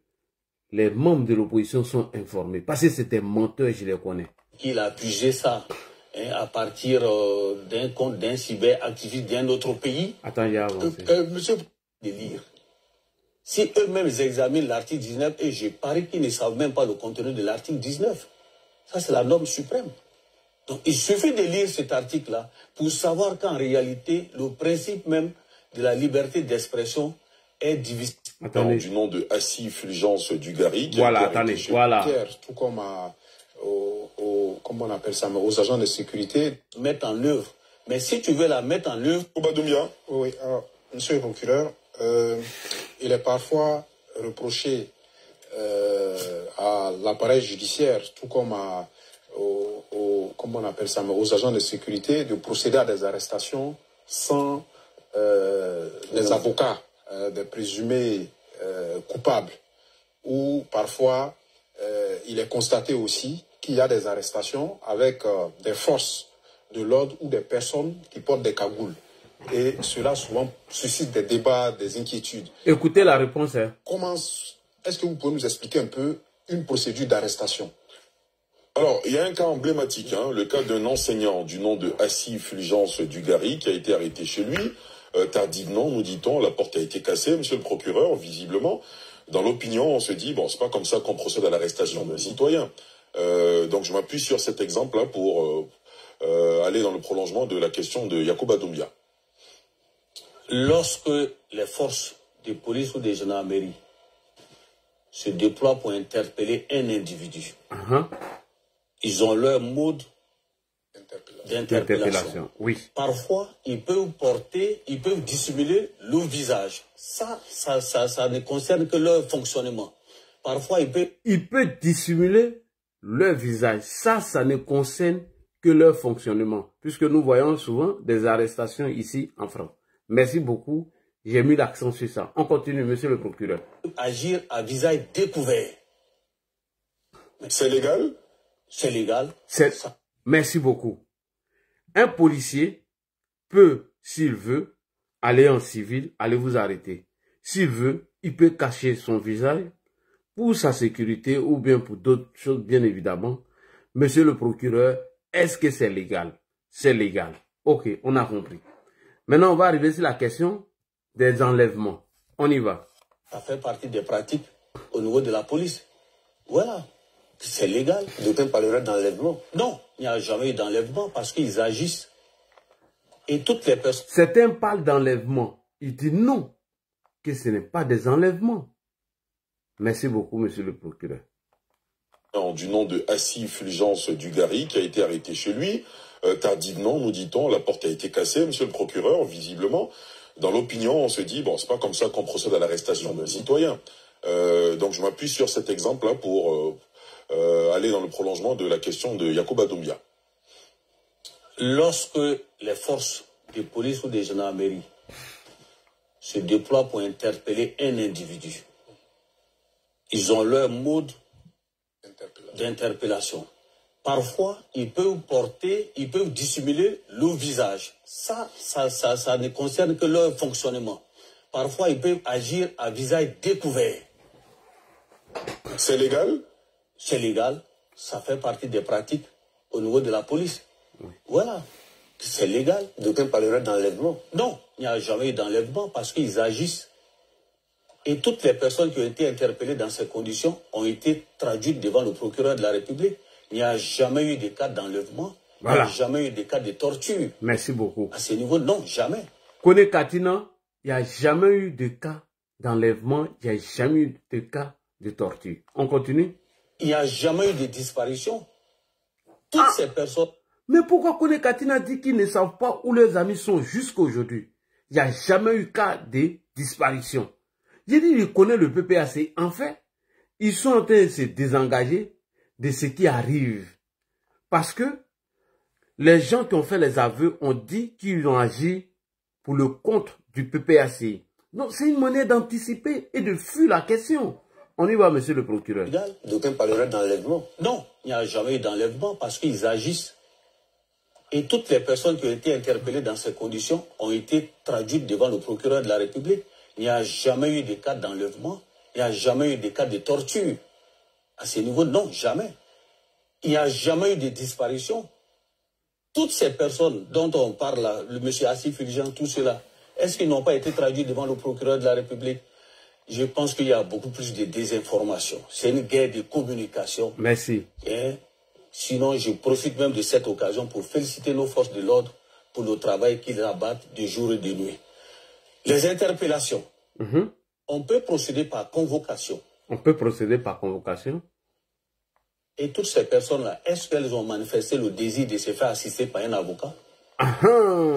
les membres de l'opposition sont informés? Parce que c'est un menteur, je les connais. Il a pigé ça à partir d'un compte d'un cyberactiviste d'un autre pays. Attends, il y a avancé. Monsieur, de lire. Si eux-mêmes examinent l'article 19, et je parie qu'ils ne savent même pas le contenu de l'article 19. Ça, c'est la norme suprême. Donc, il suffit de lire cet article-là pour savoir qu'en réalité, le principe même de la liberté d'expression est divisé. Attendez. Du nom de Assis Fulgence Dugarry. Voilà, attendez, voilà. Tout comme comment on appelle ça, aux agents de sécurité. Mettre en œuvre. Mais si tu veux la mettre en œuvre... Oui, alors, monsieur le procureur, il est parfois reproché à l'appareil judiciaire, tout comme comment on appelle ça, aux agents de sécurité, de procéder à des arrestations sans les avocats des présumés coupables. Ou parfois, il est constaté aussi qu'il y a des arrestations avec des forces de l'ordre ou des personnes qui portent des cagoules. Et cela souvent suscite des débats, des inquiétudes. Écoutez la réponse. Hein. Comment est-ce que vous pouvez nous expliquer un peu une procédure d'arrestation? Alors, il y a un cas emblématique, hein, le cas d'un enseignant du nom de Assis Fulgence Dugarry qui a été arrêté chez lui. Tardivement, nous dit-on, la porte a été cassée, monsieur le procureur, visiblement. Dans l'opinion, on se dit, bon, c'est pas comme ça qu'on procède à l'arrestation d'un citoyen. Donc, je m'appuie sur cet exemple-là pour aller dans le prolongement de la question de Yacouba Doumbia. Lorsque les forces de police ou de gendarmerie se déploient pour interpeller un individu, ils ont leur mode d'interpellation. Oui. Parfois, ils peuvent dissimuler le visage. Ça ne concerne que leur fonctionnement. Parfois, ils peuvent dissimuler leur visage. Ça ne concerne que leur fonctionnement. Puisque nous voyons souvent des arrestations ici en France. Merci beaucoup. J'ai mis l'accent sur ça. On continue, monsieur le procureur. Agir à visage découvert. C'est légal? C'est légal. Merci beaucoup. Un policier peut, s'il veut, aller en civil, aller vous arrêter. S'il veut, il peut cacher son visage pour sa sécurité ou bien pour d'autres choses, bien évidemment. Monsieur le procureur, est-ce que c'est légal? C'est légal. Ok, on a compris. Maintenant, on va arriver sur la question des enlèvements. On y va. Ça fait partie des pratiques au niveau de la police. Voilà. C'est légal. D'autres parleraient d'enlèvement. Non, il n'y a jamais eu d'enlèvement parce qu'ils agissent. Et toutes les personnes... Certains parlent d'enlèvement. Ils disent non, que ce n'est pas des enlèvements. Merci beaucoup, monsieur le procureur. Du nom de Assis Fulgence Dugarry, qui a été arrêté chez lui. Tardivement, nous dit-on, la porte a été cassée, monsieur le procureur, visiblement. Dans l'opinion, on se dit, bon, c'est pas comme ça qu'on procède à l'arrestation d'un citoyen. Donc je m'appuie sur cet exemple-là pour aller dans le prolongement de la question de Yacouba Doumbia. Lorsque les forces de police ou des gendarmeries se déploient pour interpeller un individu, ils ont leur mode d'interpellation. Parfois, ils peuvent dissimuler le visage. Ça ne concerne que leur fonctionnement. Parfois, ils peuvent agir à visage découvert. C'est légal? C'est légal. Ça fait partie des pratiques au niveau de la police. Oui. Voilà. C'est légal. D'aucuns parleraient d'enlèvement. Non, il n'y a jamais eu d'enlèvement parce qu'ils agissent. Et toutes les personnes qui ont été interpellées dans ces conditions ont été traduites devant le procureur de la République. Il n'y a jamais eu de cas d'enlèvement. Voilà. Il n'y a jamais eu de cas de torture. Merci beaucoup. À ce niveau, non, jamais. Kone Katina, il n'y a jamais eu de cas d'enlèvement, il n'y a jamais eu de cas de torture. On continue? Il n'y a jamais eu de disparition. Toutes ces personnes... Mais pourquoi Kone Katina dit qu'ils ne savent pas où leurs amis sont jusqu'à aujourd'hui? Il n'y a jamais eu cas de disparition. J'ai dit, il connaît le PPAC. En fait, ils sont en train de se désengager de ce qui arrive. Parce que les gens qui ont fait les aveux ont dit qu'ils ont agi pour le compte du PPAC. Donc, c'est une manière d'anticiper et de fuir la question. On y va, monsieur le procureur. D'aucuns parleraient d'enlèvement. Non, il n'y a jamais eu d'enlèvement parce qu'ils agissent. Et toutes les personnes qui ont été interpellées dans ces conditions ont été traduites devant le procureur de la République. Il n'y a jamais eu de cas d'enlèvement. Il n'y a jamais eu de cas de torture. À ce niveau, non, jamais. Il n'y a jamais eu de disparition. Toutes ces personnes dont on parle là, le monsieur Assis Fulgence, tout cela, est-ce qu'ils n'ont pas été traduits devant le procureur de la République? Je pense qu'il y a beaucoup plus de désinformation. C'est une guerre de communication. Merci. Et sinon, je profite même de cette occasion pour féliciter nos forces de l'ordre pour le travail qu'ils abattent de jour et de nuit. Les interpellations, on peut procéder par convocation. On peut procéder par convocation. Et toutes ces personnes-là, est-ce qu'elles ont manifesté le désir de se faire assister par un avocat?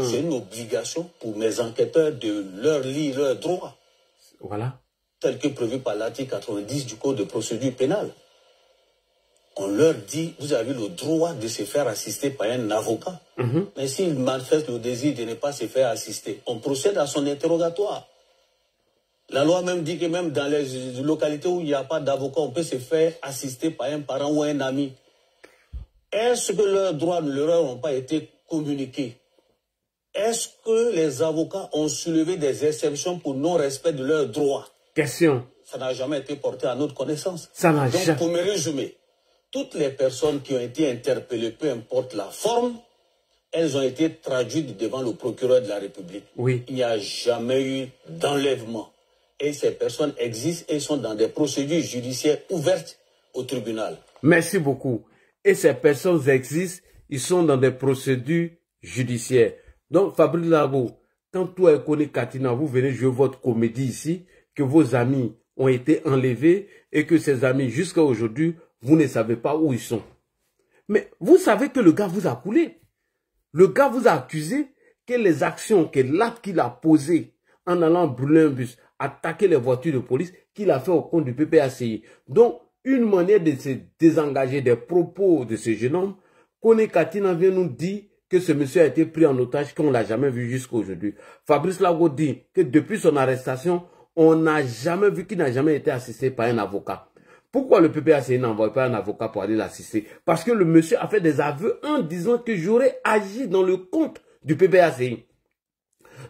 C'est une obligation pour mes enquêteurs de leur lire leurs droits. Voilà. Tel que prévu par l'article 90 du Code de procédure pénale. On leur dit, vous avez le droit de se faire assister par un avocat. Mais s'il manifeste le désir de ne pas se faire assister, on procède à son interrogatoire. La loi même dit que même dans les localités où il n'y a pas d'avocat, on peut se faire assister par un parent ou un ami. Est-ce que leurs droits ne leur ont pas été communiqués? Est-ce que les avocats ont soulevé des exceptions pour non-respect de leurs droits? Question. Ça n'a jamais été porté à notre connaissance. Ça n'a Donc, jamais... pour me résumer, toutes les personnes qui ont été interpellées, peu importe la forme, elles ont été traduites devant le procureur de la République. Oui. Il n'y a jamais eu d'enlèvement. Et ces personnes existent et sont dans des procédures judiciaires ouvertes au tribunal. Merci beaucoup. Et ces personnes existent, ils sont dans des procédures judiciaires. Donc, Fabrice Labo, quand toi et Kone Katina, vous venez jouer votre comédie ici, que vos amis ont été enlevés et que ces amis, jusqu'à aujourd'hui, vous ne savez pas où ils sont. Mais vous savez que le gars vous a coulé. Le gars vous a accusé que les actions, que l'acte qu'il a posé en allant brûler un bus, attaquer les voitures de police, qu'il a fait au compte du PPACI. Donc, une manière de se désengager des propos de ce jeune homme, Kone Katina vient nous dire que ce monsieur a été pris en otage, qu'on ne l'a jamais vu jusqu'à aujourd'hui. Fabrice Lago dit que depuis son arrestation, on n'a jamais vu qu'il n'a jamais été assisté par un avocat. Pourquoi le PPACI n'envoie pas un avocat pour aller l'assister? Parce que le monsieur a fait des aveux en disant que j'aurais agi dans le compte du PPACI.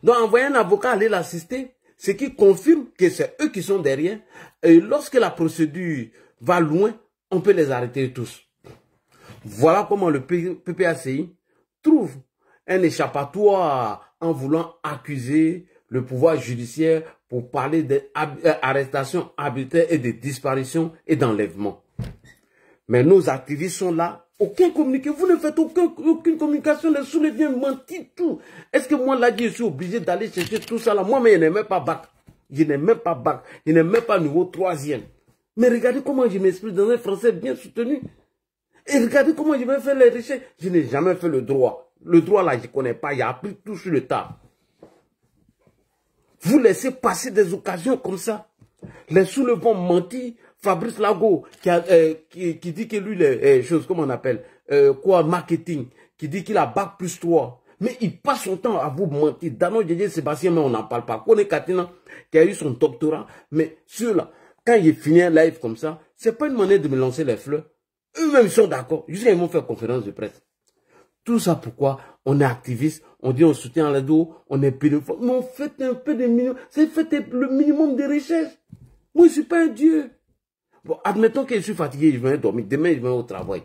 Donc, envoyer un avocat aller l'assister, ce qui confirme que c'est eux qui sont derrière. Et lorsque la procédure va loin, on peut les arrêter tous. Voilà comment le PPACI trouve un échappatoire en voulant accuser le pouvoir judiciaire pour parler d'arrestations arbitraires et de disparitions et d'enlèvements. Mais nos activistes sont là, aucun communiqué, vous ne faites aucune communication, les soulets viennent mentir tout. Est-ce que moi là, je suis obligé d'aller chercher tout ça là? Moi, mais je n'ai même pas bac. Je n'ai même pas bac. Je n'ai même pas niveau 3e. Mais regardez comment je m'exprime dans un français bien soutenu. Et regardez comment je vais faire les recherches. Je n'ai jamais fait le droit. Le droit là, je ne connais pas. J'ai appris tout sur le tas. Vous laissez passer des occasions comme ça. Les soulevants mentis. Fabrice Lago, qui dit que lui, les choses, comment on appelle, marketing, qui dit qu'il a bac plus 3. Mais il passe son temps à vous mentir. Dano Djedje Sébastien, mais on n'en parle pas. Kone Katina, qui a eu son doctorat. Mais ceux-là, quand il finit un live comme ça, c'est pas une manière de me lancer les fleurs. Eux-mêmes sont d'accord. Jusqu'à ils vont faire conférence de presse. Tout ça pourquoi on est activiste, on dit on soutient la dos, on est pédophile. Mais on fait un peu de minimum. C'est fait le minimum de recherche. Moi, je ne suis pas un dieu. Bon, admettons que je suis fatigué, je vais dormir. Demain, je vais au travail.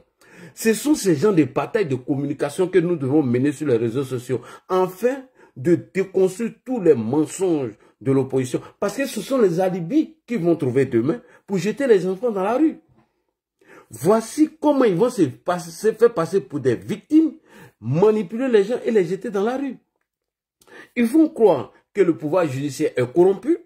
Ce sont ces gens de bataille de communication que nous devons mener sur les réseaux sociaux, afin de déconstruire tous les mensonges de l'opposition. Parce que ce sont les alibis qu'ils vont trouver demain pour jeter les enfants dans la rue. Voici comment ils vont se faire passer pour des victimes, manipuler les gens et les jeter dans la rue. Ils font croire que le pouvoir judiciaire est corrompu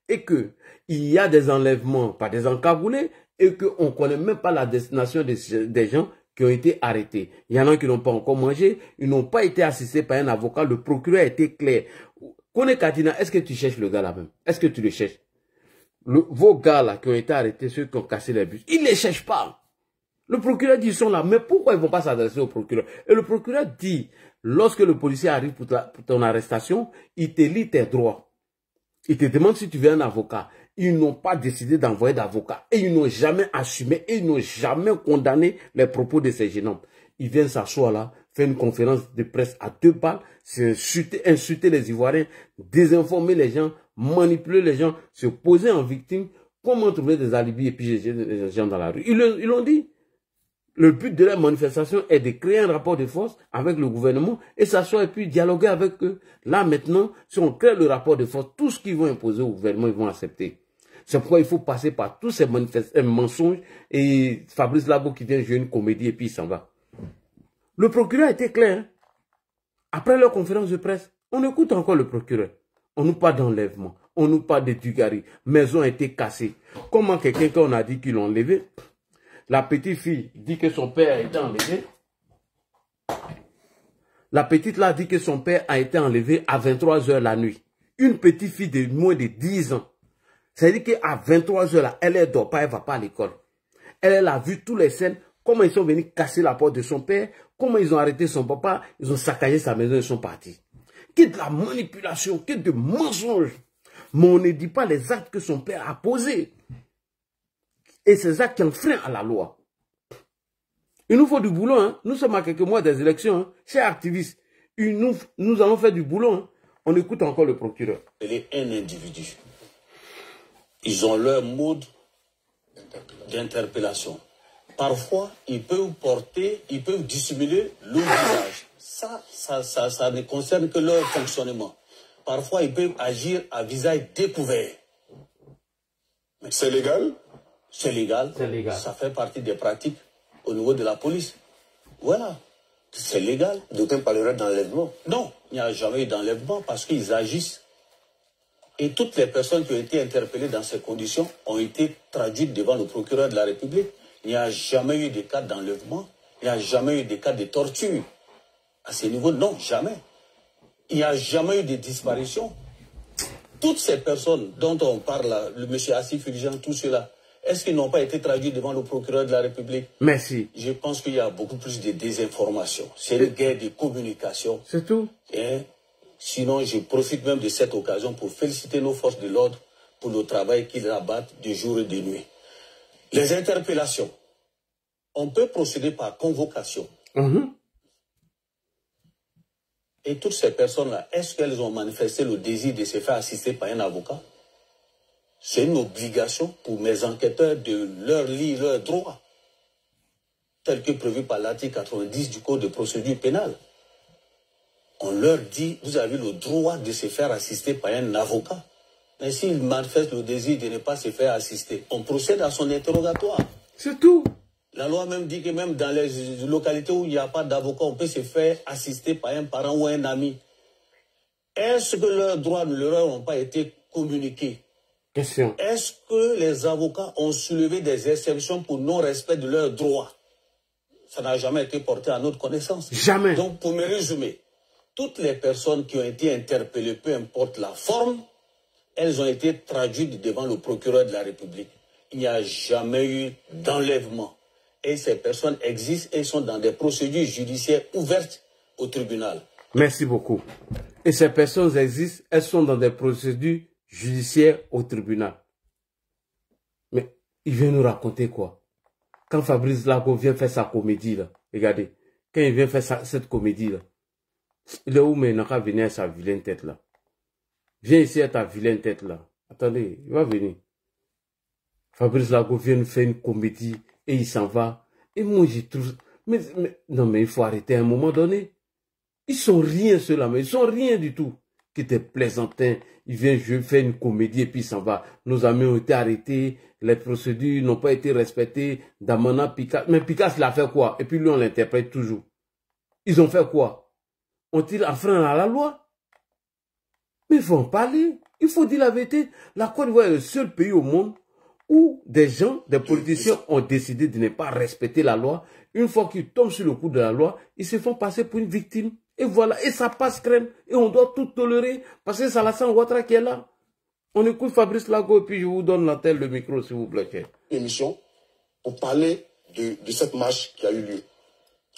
et qu'il y a des enlèvements par des encagoulés et qu'on ne connaît même pas la destination des gens qui ont été arrêtés. Il y en a qui n'ont pas encore mangé, ils n'ont pas été assistés par un avocat, le procureur a été clair. Kone Katina, est-ce que tu cherches le gars là-même? Est-ce que tu le cherches? Vos gars là qui ont été arrêtés, ceux qui ont cassé les bus, ils ne les cherchent pas. Le procureur dit, ils sont là, mais pourquoi ils ne vont pas s'adresser au procureur? Et le procureur dit, lorsque le policier arrive pour ton arrestation, il te lit tes droits. Il te demande si tu veux un avocat. Ils n'ont pas décidé d'envoyer d'avocat. Et ils n'ont jamais assumé, et ils n'ont jamais condamné les propos de ces jeunes hommes. Ils viennent s'asseoir là, faire une conférence de presse à 2 balles, insulter les Ivoiriens, désinformer les gens, manipuler les gens, se poser en victime, comment trouver des alibis et puis jeter les gens dans la rue. Ils l'ont dit. Le but de la manifestation est de créer un rapport de force avec le gouvernement et s'asseoir et puis dialoguer avec eux. Là maintenant, si on crée le rapport de force, tout ce qu'ils vont imposer au gouvernement, ils vont accepter. C'est pourquoi il faut passer par tous ces mensonges et Fabrice Lago qui vient jouer une comédie et puis il s'en va. Le procureur était clair. Hein? Après leur conférence de presse, on écoute encore le procureur. On nous parle d'enlèvement, on nous parle de Dugarry, maison a été cassée. Comment quelqu'un qu'on a dit qu'ils l'ont enlevé? La petite fille dit que son père a été enlevé. La petite là dit que son père a été enlevé à 23 h la nuit. Une petite fille de moins de 10 ans. C'est-à-dire qu'à 23 h là, elle ne dort pas, elle ne va pas à l'école. Elle a vu tous les scènes, comment ils sont venus casser la porte de son père, comment ils ont arrêté son papa, ils ont saccagé sa maison, ils sont partis. Qu'il y ait de la manipulation, qu'il y ait de mensonges. Mais on ne dit pas les actes que son père a posés. Et ces actes qui enfreignent à la loi. Il nous faut du boulot. Hein. Nous sommes à quelques mois des élections. Hein. Chers activistes, nous allons faire du boulot. Hein. On écoute encore le procureur. Il est un individu. Ils ont leur mode d'interpellation. Parfois, ils peuvent dissimuler le visage. Ça ne concerne que leur fonctionnement. Parfois, ils peuvent agir à visage découvert. C'est légal? C'est légal. Ça fait partie des pratiques au niveau de la police. Voilà. C'est légal. D'aucuns parleraient d'enlèvement. Non, il n'y a jamais eu d'enlèvement parce qu'ils agissent. Et toutes les personnes qui ont été interpellées dans ces conditions ont été traduites devant le procureur de la République. Il n'y a jamais eu de cas d'enlèvement. Il n'y a jamais eu de cas de torture. À ce niveau, non, jamais. Il n'y a jamais eu de disparition. Toutes ces personnes dont on parle là, le monsieur Assif Fulgent, tout cela, est-ce qu'ils n'ont pas été traduits devant le procureur de la République? Merci. Je pense qu'il y a beaucoup plus de désinformation. C'est une guerre de communication. C'est tout. Et sinon, je profite même de cette occasion pour féliciter nos forces de l'ordre pour le travail qu'ils abattent de jour et de nuit. Les interpellations. On peut procéder par convocation. Et toutes ces personnes-là, est-ce qu'elles ont manifesté le désir de se faire assister par un avocat? C'est une obligation pour mes enquêteurs de leur lire leurs droits, tel que prévu par l'article 90 du Code de procédure pénale. On leur dit, vous avez le droit de se faire assister par un avocat. Mais s'ils manifestent le désir de ne pas se faire assister, on procède à son interrogatoire. C'est tout. La loi même dit que même dans les localités où il n'y a pas d'avocat, on peut se faire assister par un parent ou un ami. Est-ce que leurs droits ne leur ont pas été communiqués? Question. Est-ce que les avocats ont soulevé des exceptions pour non-respect de leurs droits? Ça n'a jamais été porté à notre connaissance. Jamais. Donc, pour me résumer, toutes les personnes qui ont été interpellées, peu importe la forme, elles ont été traduites devant le procureur de la République. Il n'y a jamais eu d'enlèvement. Et ces personnes existent et sont dans des procédures judiciaires ouvertes au tribunal. Merci beaucoup. Et ces personnes existent, elles sont dans des procédures judiciaires au tribunal. Mais il vient nous raconter quoi? Quand Fabrice Lago vient faire sa comédie, là, regardez, quand il vient faire cette comédie, là, il est où, mais il n'a qu'à venir à sa vilaine tête, là. Viens ici à ta vilaine tête, là. Attendez, il va venir. Fabrice Lago vient nous faire une comédie et il s'en va. Et moi, j'y trouve... non, mais il faut arrêter à un moment donné. Ils sont rien, ceux-là, mais ils sont rien du tout. Qui était plaisantin, il vient faire une comédie et puis il s'en va. Nos amis ont été arrêtés, les procédures n'ont pas été respectées. Damana, Picasse, mais Picasse l'a fait quoi? Et puis lui, on l'interprète toujours. Ils ont fait quoi? Ont-ils enfreint à la loi? Mais il faut en parler. Il faut dire la vérité. La Côte d'Ivoire est le seul pays au monde où des gens, des politiciens ont décidé de ne pas respecter la loi. Une fois qu'ils tombent sur le coup de la loi, ils se font passer pour une victime. Et voilà, et ça passe crème. Et on doit tout tolérer parce que c'est Alassane Ouattara qui est là. On écoute Fabrice Lago et puis je vous donne l'antenne, le micro, s'il vous plaît. Émission pour parler de cette marche qui a eu lieu.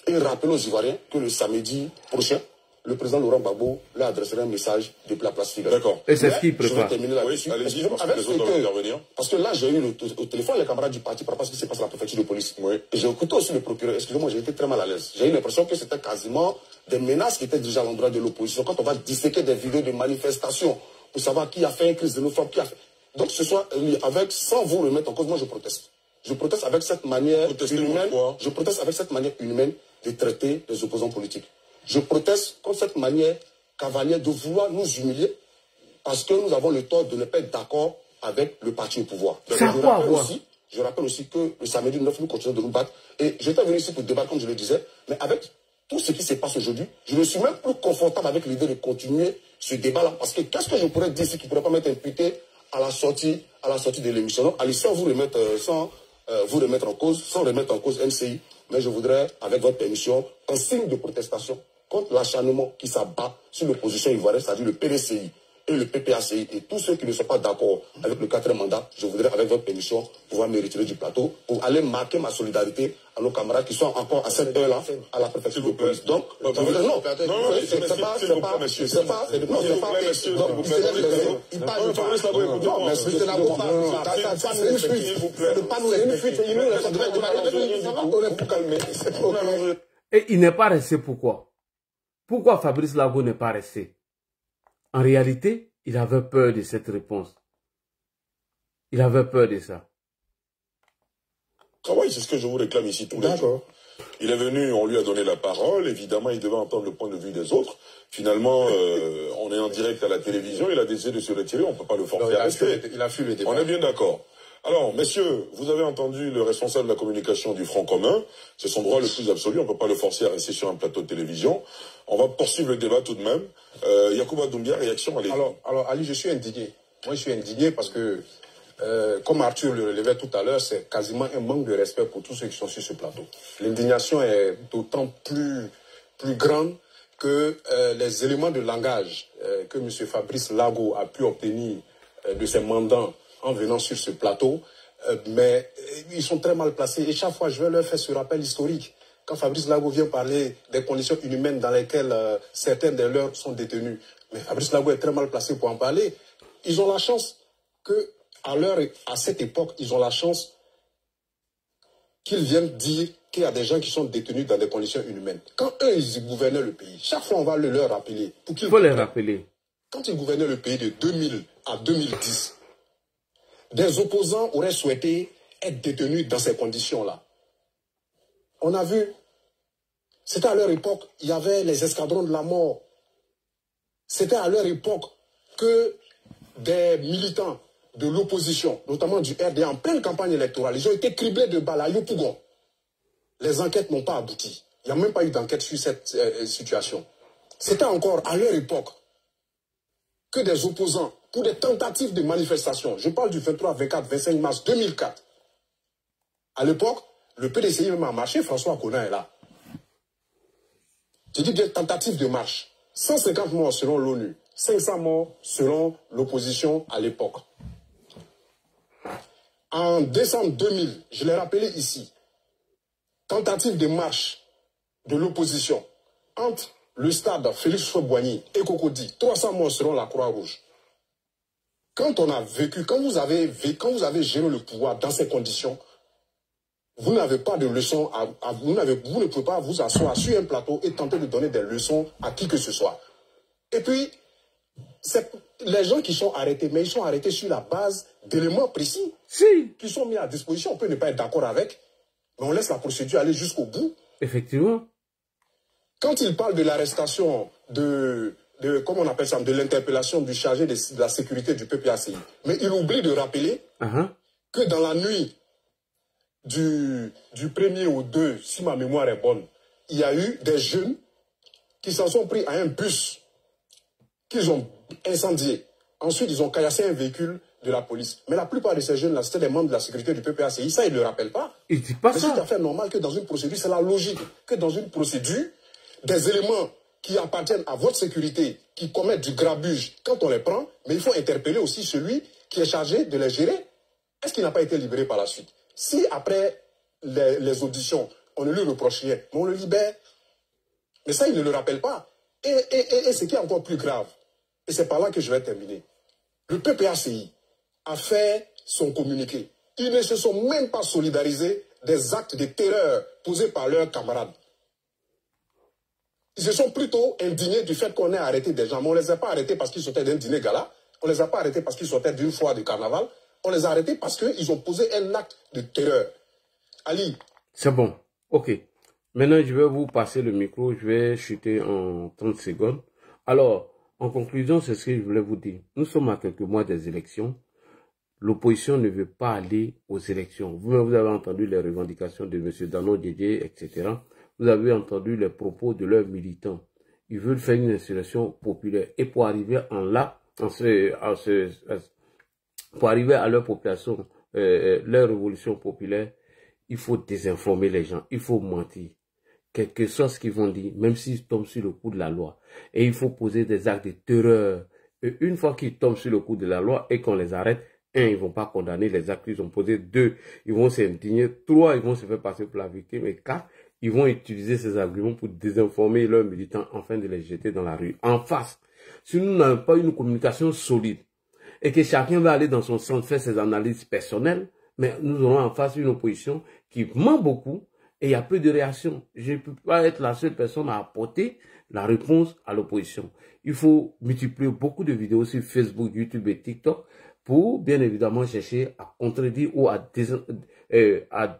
Et rappeler aux Ivoiriens que le samedi prochain, le président Laurent Gbagbo leur adressera un message depuis la place Figaro. D'accord. Et c'est ce qu'il prépare. Je vais terminer là-dessus. Oui, allez-y, parce que les autres doivent intervenir. Parce que là, j'ai eu au téléphone les camarades du parti par rapport à ce qui s'est passé à la préfecture de police. Oui. Et j'ai écouté aussi le procureur. Excusez-moi, j'ai été très mal à l'aise. J'ai eu l'impression que c'était quasiment des menaces qui étaient déjà à l'endroit de l'opposition. Quand on va disséquer des vidéos de manifestations pour savoir qui a fait un crise xénophobe, qui a fait... Donc ce soir, sans vous remettre en cause, moi je proteste. Je proteste avec cette manière inhumaine. Je proteste avec cette manière inhumaine de traiter les opposants politiques. Je proteste contre cette manière cavalière de vouloir nous humilier parce que nous avons le tort de ne pas être d'accord avec le parti au pouvoir. Je rappelle aussi que le samedi 9, nous continuons de nous battre. Et j'étais venu ici pour débattre, comme je le disais, mais avec tout ce qui se passe aujourd'hui, je ne suis même plus confortable avec l'idée de continuer ce débat-là. Parce que qu'est-ce que je pourrais dire qui ne pourrait pas m'être imputé à la sortie de l'émission? Donc, allez, sans vous remettre en cause, sans remettre en cause MCI, mais je voudrais, avec votre permission, un signe de protestation contre l'acharnement qui s'abat sur l'opposition ivoirienne, c'est-à-dire le PDCI et le PPACI et tous ceux qui ne sont pas d'accord avec le 4e mandat. Je voudrais, avec votre permission, pouvoir me retirer du plateau pour aller marquer ma solidarité à nos camarades qui sont encore à cette heure-là à la préfecture de police. Donc, c'est pas... Et il n'est pas resté pourquoi? Pourquoi Fabrice Lago n'est pas resté? En réalité, il avait peur de cette réponse. Il avait peur de ça. Ah oui, c'est ce que je vous réclame ici tous les jours. Il est venu, on lui a donné la parole. Évidemment, il devait entendre le point de vue des autres. Finalement, on est en direct à la télévision. Il a décidé de se retirer. On ne peut pas le forcer à rester. Il a fui le débat. On est bien d'accord. Alors, messieurs, vous avez entendu le responsable de la communication du Front commun. C'est son droit le plus absolu. On ne peut pas le forcer à rester sur un plateau de télévision. On va poursuivre le débat tout de même. Yacouba Doumbia, réaction, allez. Alors, Ali, je suis indigné. Moi, je suis indigné parce que, comme Arthur le relevait tout à l'heure, c'est quasiment un manque de respect pour tous ceux qui sont sur ce plateau. L'indignation est d'autant plus grande que les éléments de langage que M. Fabrice Lago a pu obtenir de ses mandants en venant sur ce plateau, mais ils sont très mal placés. Et chaque fois, je vais leur faire ce rappel historique. Quand Fabrice Lago vient parler des conditions inhumaines dans lesquelles certains des leurs sont détenus, mais Fabrice Lago est très mal placé pour en parler. Ils ont la chance que, à cette époque, ils ont la chance qu'ils viennent dire qu'il y a des gens qui sont détenus dans des conditions inhumaines. Quand eux, ils gouvernaient le pays, chaque fois, on va le leur rappeler. Il faut les rappeler. Quand ils gouvernaient le pays de 2000 à 2010, des opposants auraient souhaité être détenus dans ces conditions-là. On a vu, c'était à leur époque, il y avait les escadrons de la mort. C'était à leur époque que des militants de l'opposition, notamment du RDA, en pleine campagne électorale, ils ont été criblés de balles à Yopougon. Les enquêtes n'ont pas abouti. Il n'y a même pas eu d'enquête sur cette situation. C'était encore à leur époque que des opposants pour des tentatives de manifestation. Je parle du 23, 24, 25 mars 2004. À l'époque, le PDCI même a marché, François Conan est là. Je dis des tentatives de marche. 150 morts selon l'ONU, 500 morts selon l'opposition à l'époque. En décembre 2000, je l'ai rappelé ici, tentative de marche de l'opposition entre le stade Félix Houphouët-Boigny et Cocody, 300 morts selon la Croix-Rouge. Quand on a vécu, quand vous avez géré le pouvoir dans ces conditions, vous n'avez pas de leçons, vous ne pouvez pas vous asseoir sur un plateau et tenter de donner des leçons à qui que ce soit. Et puis, les gens qui sont arrêtés, mais ils sont arrêtés sur la base d'éléments précis qui sont mis à disposition. On peut ne pas être d'accord avec, mais on laisse la procédure aller jusqu'au bout. Effectivement. Quand il parle de l'arrestation comment on appelle ça, de l'interpellation du chargé de la sécurité du PPACI, mais il oublie de rappeler que dans la nuit du 1er au 2, si ma mémoire est bonne, il y a eu des jeunes qui s'en sont pris à un bus qu'ils ont incendié. Ensuite, ils ont caillassé un véhicule de la police. Mais la plupart de ces jeunes-là, c'était des membres de la sécurité du PPACI. Ça, ils ne le rappellent pas. Ils ne disent pas ça. C'est tout à fait normal que dans une procédure, c'est la logique, que dans une procédure, des éléments qui appartiennent à votre sécurité, qui commettent du grabuge, quand on les prend, mais il faut interpeller aussi celui qui est chargé de les gérer. Est-ce qu'il n'a pas été libéré par la suite? Si après les auditions, on ne lui reproche rien, mais on le libère. Mais ça, il ne le rappelle pas. Et ce qui est encore plus grave, et c'est par là que je vais terminer, le PPACI a fait son communiqué. Ils ne se sont même pas solidarisés des actes de terreur posés par leurs camarades. Ils se sont plutôt indignés du fait qu'on ait arrêté des gens. Mais on ne les a pas arrêtés parce qu'ils sortaient d'un dîner gala. On ne les a pas arrêtés parce qu'ils sortaient d'une foire de carnaval. On les a arrêtés parce qu'ils ont posé un acte de terreur. Ali. C'est bon. OK. Maintenant, je vais vous passer le micro. Je vais chuter en 30 secondes. Alors, en conclusion, c'est ce que je voulais vous dire. Nous sommes à quelques mois des élections. L'opposition ne veut pas aller aux élections. Vous avez entendu les revendications de M. Dano Didier, etc. Vous avez entendu les propos de leurs militants. Ils veulent faire une insurrection populaire. Et pour arriver pour arriver à leur population, leur révolution populaire, il faut désinformer les gens. Il faut mentir. Quel que soit ce qu'ils vont dire, même s'ils tombent sur le coup de la loi. Et il faut poser des actes de terreur. Et une fois qu'ils tombent sur le coup de la loi et qu'on les arrête, 1, ils ne vont pas condamner les actes qu'ils ont posés. 2, ils vont s'indigner. 3, ils vont se faire passer pour la victime. Et 4, ils vont utiliser ces arguments pour désinformer leurs militants afin de les jeter dans la rue. En face, si nous n'avons pas une communication solide et que chacun va aller dans son sens faire ses analyses personnelles, mais nous aurons en face une opposition qui ment beaucoup et il y a peu de réaction. Je ne peux pas être la seule personne à apporter la réponse à l'opposition. Il faut multiplier beaucoup de vidéos sur Facebook, YouTube et TikTok pour bien évidemment chercher à contredire ou à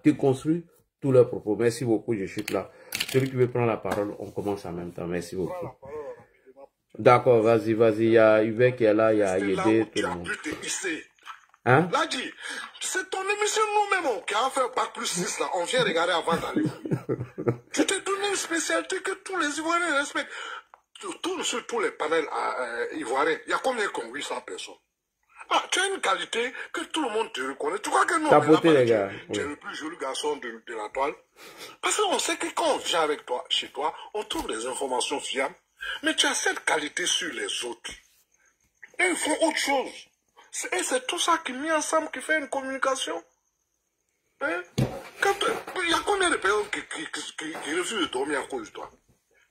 déconstruire tous leurs propos. Merci beaucoup, je chute là. Celui qui veut prendre la parole, on commence en même temps. Merci beaucoup. D'accord, vas-y, il y a Hubert qui est là, il y a Yédé, tout le monde. Hein? Là, dit, c'est ton émission nous-mêmes qui a fait Bac plus 6 là, on vient regarder avant d'aller. Tu t'es donné une spécialité que tous les Ivoiriens respectent. Sur tous les panels ivoiriens, il y a combien qu'on 800 personnes? Ah, tu as une qualité que tout le monde te reconnaît. Tu crois que non, tu es le plus joli garçon de la toile? Parce qu'on sait que quand on vient avec toi, chez toi, on trouve des informations fiables. Mais tu as cette qualité sur les autres. Et ils font autre chose. Et c'est tout ça qui est mis ensemble qui fait une communication. Hein? Il y a combien de personnes qui refusent de dormir à cause de toi?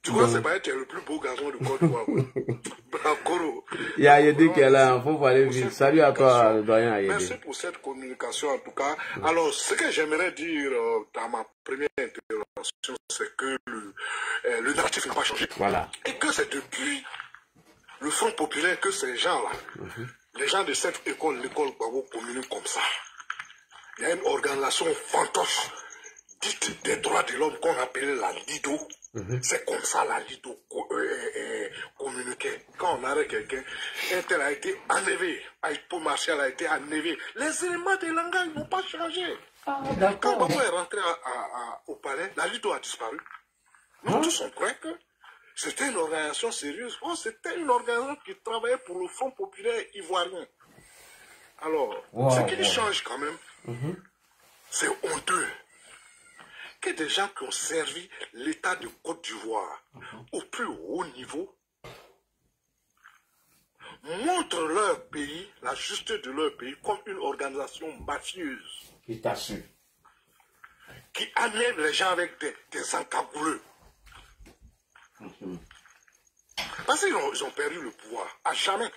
Tu crois que c'est pas être le plus beau garçon de Côte d'Ivoire? Il y a Yédé qui est là, il faut aller vite. Salut à toi, le doyen Yédé. Merci pour cette communication en tout cas. Alors, ce que j'aimerais dire dans ma première intervention, c'est que le narratif n'a pas changé. Voilà. Et que c'est depuis le Front populaire que ces gens-là, les gens de cette école, l'école Gbagbo, communiquent comme ça. Il y a une organisation fantoche dite des droits de l'homme qu'on appelait la LIDO. C'est comme ça la LIDO communiquait. Quand on arrête quelqu'un, un tel a été enlevé, Aïpo Martial a été enlevé. Les éléments de langage n'ont pas changé. Quand Gbagbo est rentré au palais, la LIDO a disparu. Nous tous on croit que C'était une organisation sérieuse. Oh, c'était une organisation qui travaillait pour le Front populaire ivoirien. Alors, ce qui change quand même, c'est honteux que des gens qui ont servi l'État de Côte d'Ivoire au plus haut niveau montrent leur pays, la justice de leur pays, comme une organisation mafieuse. Qui t'assure. Qui enlève les gens avec des encagouleux. Parce qu'ils ont perdu le pouvoir, à jamais.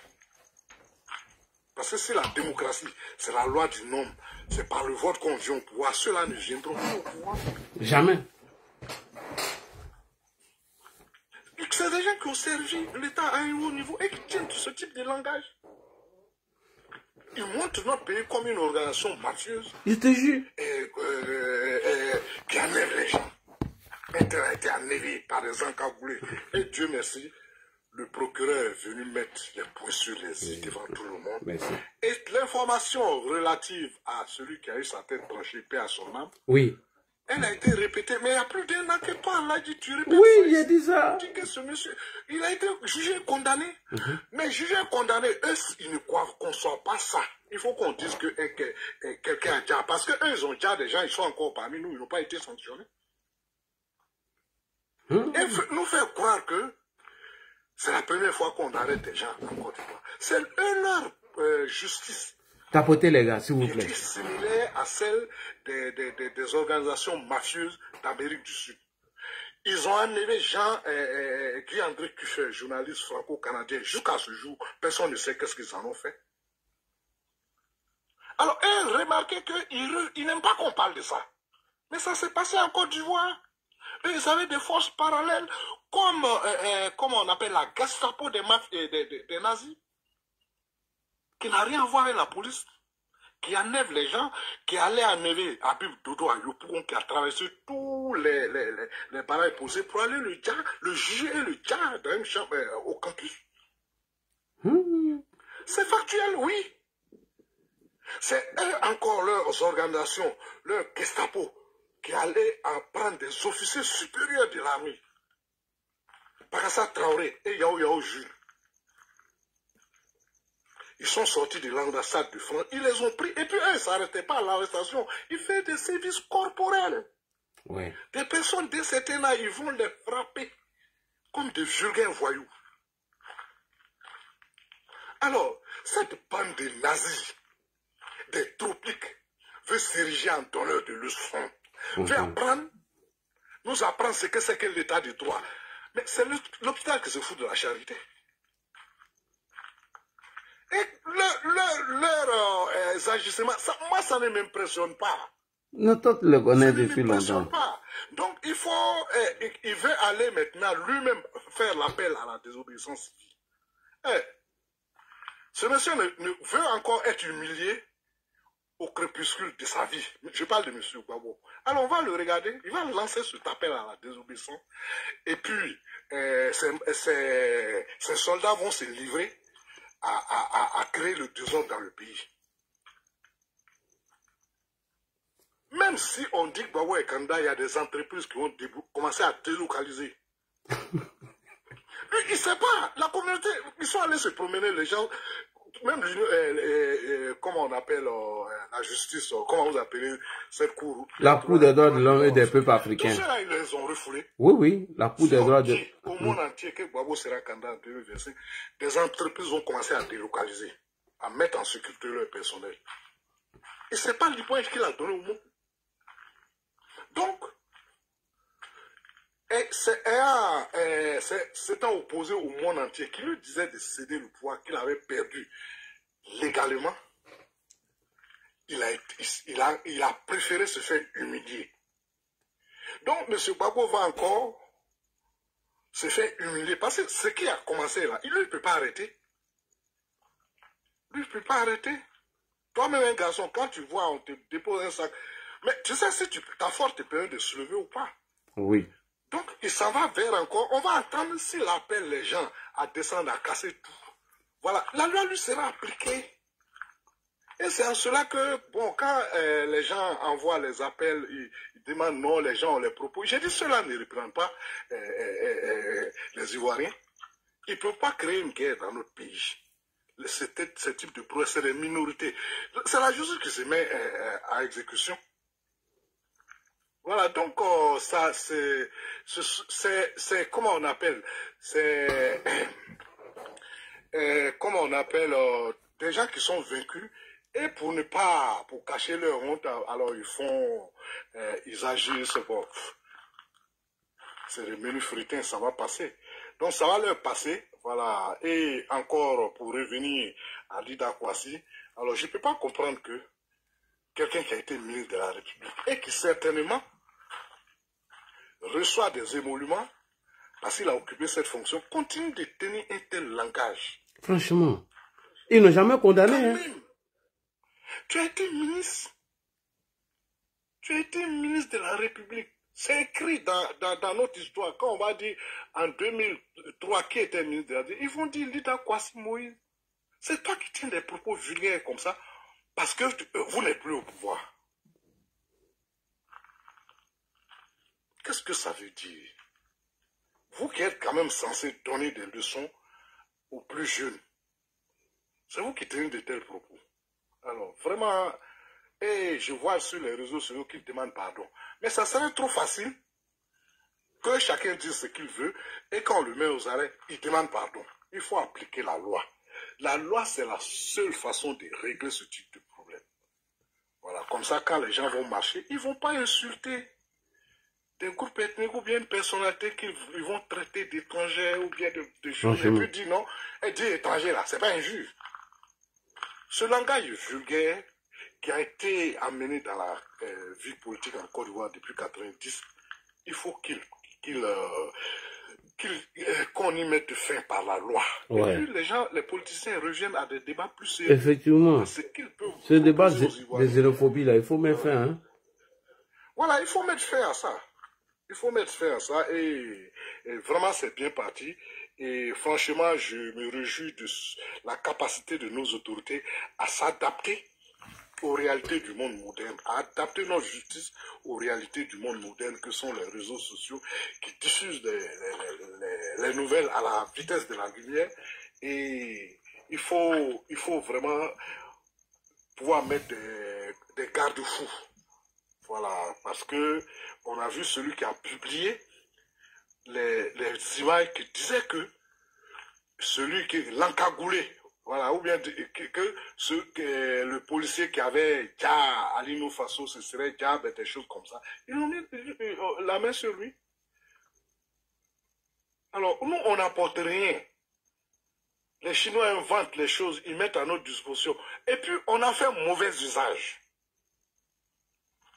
Parce que c'est la démocratie, c'est la loi du nombre, c'est par le vote qu'on vient au pouvoir, ceux-là ne viendront pas au pouvoir. Jamais. C'est des gens qui ont servi l'État à un haut niveau et qui tiennent ce type de langage. Ils montrent notre pays comme une organisation mafieuse. Je te jure. Qui enlève les gens. Inter a été enlevé par des encagoulés. Et Dieu merci, le procureur est venu mettre les points sur les i devant tout le monde. Merci. Et l'information relative à celui qui a eu sa tête tranchée, paix à son âme, oui. Elle a été répétée, mais il y a plus d'un an que toi, là, tu répètes. Oui, il a dit ça. Tu dis que ce monsieur, il a été jugé et condamné. Mais jugé et condamné, eux, ils ne croient qu'on ne soit pas ça. Il faut qu'on dise que quelqu'un a déjà, parce qu'eux, ils ont déjà des gens, ils sont encore parmi nous, ils n'ont pas été sanctionnés. Et nous faire croire que c'est la première fois qu'on arrête des gens en Côte d'Ivoire. C'est leur justice. Tapotez les gars, s'il vous plaît. Qui est similaire à celle des organisations mafieuses d'Amérique du Sud. Ils ont enlevé Guy-André Cuffet, journaliste franco-canadien. Jusqu'à ce jour, personne ne sait qu'est-ce qu'ils en ont fait. Alors, remarquez qu'ils n'aiment pas qu'on parle de ça. Mais ça s'est passé en Côte d'Ivoire. Ils avaient des forces parallèles, comme on appelle la Gestapo des nazis, qui n'a rien à voir avec la police, qui enlève les gens, qui allait enlever Habib Dodo à Yopougon, qui a traversé tous les barrages posés pour aller le juger et le dire dans une chambre au campus. C'est factuel, oui. C'est eux encore leurs organisations, leur Gestapo, qui allaient prendre des officiers supérieurs de l'armée. Pakassa Traoré et Yao Yao Jules. Ils sont sortis de l'ambassade de France, ils les ont pris, et puis eux, ils ne s'arrêtaient pas à l'arrestation. Ils font des services corporels. Ouais. Des personnes dès certains âge, ils vont les frapper comme des vulgaires voyous. Alors, cette bande de nazis, des tropiques, veut s'ériger en donneur de leçons, veut apprendre, nous apprendre ce que c'est que l'état de droit. Mais c'est l'hôpital qui se fout de la charité. Et leurs agissements, moi ça ne m'impressionne pas. Nous tous le connaissons depuis longtemps. Pas. Donc il faut, il veut aller maintenant lui-même faire l'appel à la désobéissance civile. Ce monsieur veut encore être humilié au crépuscule de sa vie. Je parle de monsieur Gbagbo. Alors on va le regarder, il va lancer cet appel à la désobéissance. Et puis, ces soldats vont se livrer à créer le désordre dans le pays. Même si on dit que Gbagbo et Kanda, il y a des entreprises qui vont commencer à délocaliser. Lui, il ne sait pas. La communauté, ils sont allés se promener, les gens, même comment on appelle la justice, comment vous appelez cette cour? La cour des droits de l'homme et des peuples africains. Tous ceux-là, ils les ont refoulés. Oui, oui, la cour des droits de... Au monde entier, que Gbagbo sera candidat en 2025, des entreprises vont commencer à délocaliser, à mettre en sécurité leur personnel. Et ce n'est pas le point qu'il a donné au monde. Donc, c'est un opposé au monde entier qui lui disait de céder le pouvoir qu'il avait perdu légalement. Il a préféré se faire humilier. Donc, M. Gbagbo va encore se faire humilier. Parce que ce qui a commencé là, il ne peut pas arrêter. Lui, il ne peut pas arrêter. Toi-même, un garçon, quand tu vois, on te dépose un sac. Mais tu sais si ta force te permet de se lever ou pas. Oui. Donc, il s'en va vers encore. On va attendre s'il appelle les gens à descendre, à casser tout. Voilà. La loi lui sera appliquée. Et c'est en cela que, bon, quand les gens envoient les appels, ils demandent non, les gens ont les propos. J'ai dit, cela ne reprend pas les Ivoiriens. Ils ne peuvent pas créer une guerre dans notre pays. Ce type de procès, c'est des minorités. C'est la justice qui se met à exécution. Voilà, donc ça, c'est comment on appelle, c'est comment on appelle des gens qui sont vaincus et pour cacher leur honte, alors ils agissent, bon, c'est le menu fritin, ça va passer. Donc ça va leur passer, voilà. Et encore pour revenir à Lida Kwasi, alors je ne peux pas comprendre que quelqu'un qui a été ministre de la République et qui certainement reçoit des émoluments parce qu'il a occupé cette fonction, continue de tenir un tel langage. Franchement, ils n'ont jamais condamné. Hein. Tu as été ministre. Tu as été ministre de la République. C'est écrit dans notre histoire. Quand on va dire en 2003 qui était ministre de la République, ils vont dire Lida Kwasi Moïse. C'est toi qui tiens des propos vulgaires comme ça parce que vous n'êtes plus au pouvoir. Qu'est-ce que ça veut dire? Vous qui êtes quand même censé donner des leçons aux plus jeunes, c'est vous qui tenez de tels propos. Alors, vraiment, et je vois sur les réseaux sociaux qu'ils demandent pardon. Mais ça serait trop facile que chacun dise ce qu'il veut et quand on le met aux arrêts, il demande pardon. Il faut appliquer la loi. La loi, c'est la seule façon de régler ce type de problème. Voilà, comme ça, quand les gens vont marcher, ils ne vont pas insulter des groupes ethniques ou bien une personnalité qu'ils vont traiter d'étrangers ou bien de choses. Et puis dire non, et dire étranger là, c'est pas un juge. Ce langage vulgaire qui a été amené dans la vie politique en Côte d'Ivoire depuis 1990, il faut qu'on y mette fin par la loi. Ouais. Et puis les politiciens reviennent à des débats plus sérieux. Effectivement. Ce débat des xénophobies là, il faut mettre fin. Hein? Voilà, il faut mettre fin à ça. Il faut mettre fin à ça et vraiment c'est bien parti. Et franchement, je me réjouis de la capacité de nos autorités à s'adapter aux réalités du monde moderne, à adapter notre justice aux réalités du monde moderne que sont les réseaux sociaux qui diffusent les nouvelles à la vitesse de la lumière. Et il faut vraiment pouvoir mettre des garde-fous. Voilà, parce que on a vu celui qui a publié les images qui disaient que celui qui l'encagoulé, voilà, ou bien que le policier qui avait déjà à Lino Faso, ce serait déjà des choses comme ça. Ils ont mis la main sur lui. Alors, nous, on n'apporte rien. Les Chinois inventent les choses, ils mettent à notre disposition. Et puis, on a fait un mauvais usage.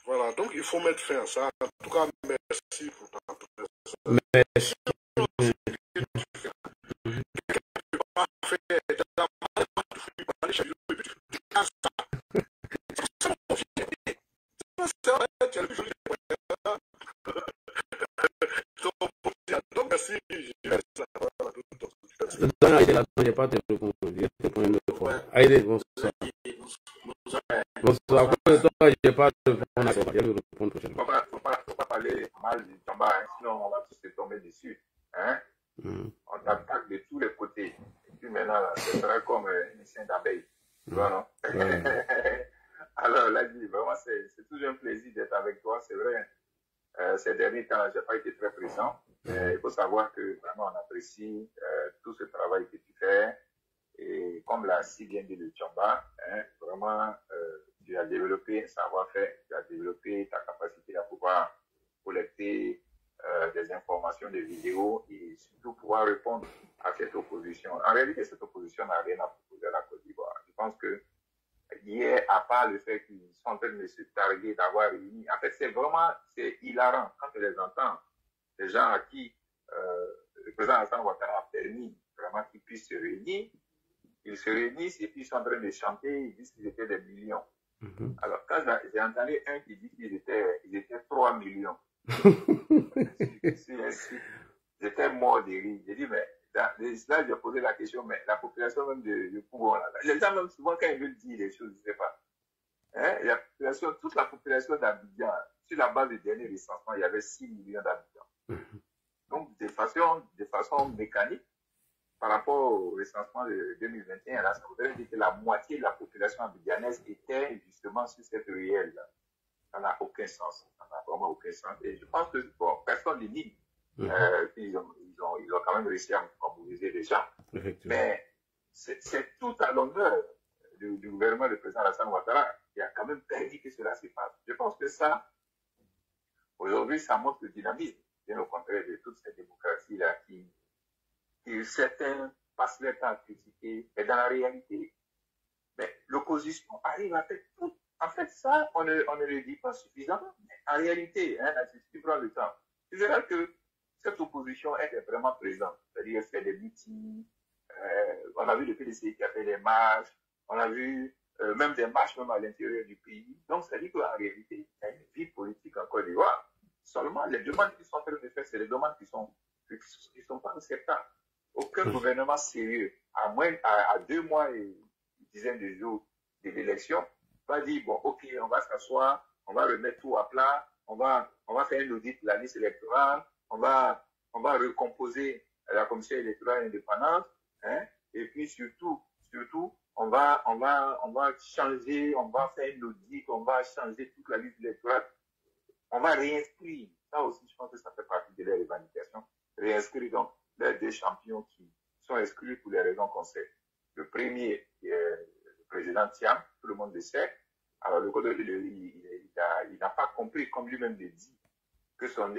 Voilà, donc il faut mettre fin à ça. En tout cas, merci pour ta présence. Merci. Donc, merci. J'ai pas te répondre. Bonsoir. Bonsoir. Toi, j'ai pas de répondre prochainement. Faut pas parler mal du Tchamba, hein, sinon on va tous se tomber dessus. Hein? On t'attaque de tous les côtés. Et puis maintenant, c'est vrai comme un essaim d'abeilles. Tu vois, non? Alors, Ladi, vraiment, c'est toujours un plaisir d'être avec toi, c'est vrai. Ces derniers temps, je n'ai pas été très présent. Il faut savoir que vraiment, on apprécie tout ce travail que tu fais. Et comme l'a si bien dit le Tchamba, hein, vraiment, tu as développé un savoir-faire, tu as développé ta capacité à pouvoir collecter des informations, des vidéos et surtout pouvoir répondre à cette opposition. En réalité, cette opposition n'a rien à proposer à la Côte d'Ivoire. Je pense que hier, à part le fait qu'ils sont en train de se targuer d'avoir réuni, en fait, c'est hilarant quand tu les entends, les gens à qui le président Alassane Ouattara a permis vraiment qu'ils puissent se réunir. Ils se réunissent et puis ils sont en train de chanter, ils disent qu'ils étaient des millions. Alors, quand j'ai entendu un qui dit qu'ils étaient 3 millions, j'étais mort de rire. J'ai dit, mais là, j'ai posé la question, mais la population même de Pougon, là, les gens même souvent quand ils veulent dire les choses, je ne sais pas. Hein, la population, toute la population d'Abidjan, sur la base des derniers recensements, il y avait 6 millions d'habitants. Donc, de façon mécanique, par rapport au recensement de 2021, là, ça voudrait dire que la moitié de la population abidjanaise était justement sur cette réelle-là. Ça n'a aucun sens. Ça n'a vraiment aucun sens. Et je pense que bon, personne ne nie. Ils ont quand même réussi à mobiliser les gens. Mais c'est tout à l'honneur du gouvernement du président Alassane Ouattara qui a quand même permis que cela se passe. Je pense que ça, aujourd'hui, ça montre le dynamisme, bien au contraire de toute cette démocratie-là qui certains passent leur temps à critiquer, mais dans la réalité, l'opposition arrive à faire tout. En fait, ça, on ne le dit pas suffisamment. Mais en réalité, hein, si tu prends le temps, tu verras que cette opposition elle est vraiment présente. C'est-à-dire, elle fait des meetings, on a vu le PDC qui a fait des marches, on a vu même des marches même à l'intérieur du pays. Donc, c'est-à-dire qu'en réalité, il y a une vie politique en Côte d'Ivoire. Seulement, les demandes qui sont en train de faire, c'est les demandes qui sont pas acceptables. Aucun gouvernement sérieux, à 2 mois et une dizaine de jours de l'élection, va dire, bon, ok, on va s'asseoir, on va remettre tout à plat, on va faire un audit de la liste électorale, on va recomposer la commission électorale indépendante, hein, et puis surtout, on va changer, on va faire un audit, on va changer toute la liste électorale, on va réinscrire, ça aussi, je pense que ça fait partie de leur revendication, réinscrire donc les 2 champions qui sont exclus pour les raisons qu'on sait. Le premier, le président Thiam, tout le monde le sait. Alors, il n'a pas compris, comme lui-même le dit, que son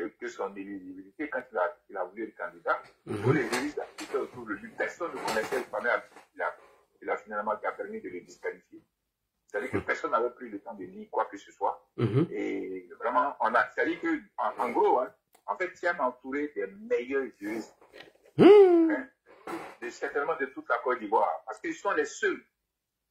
éligibilité, quand il a voulu être candidat, tous les juristes qui étaient autour de lui, personne ne connaissait le panel qu'il a finalement permis de le disqualifier. C'est-à-dire que personne n'avait pris le temps de lire quoi que ce soit. Et vraiment, c'est-à-dire qu'en gros, hein, en fait, Thiam a entouré des meilleurs juristes. Hein, certainement de toute la Côte d'Ivoire. Parce qu'ils sont les seuls.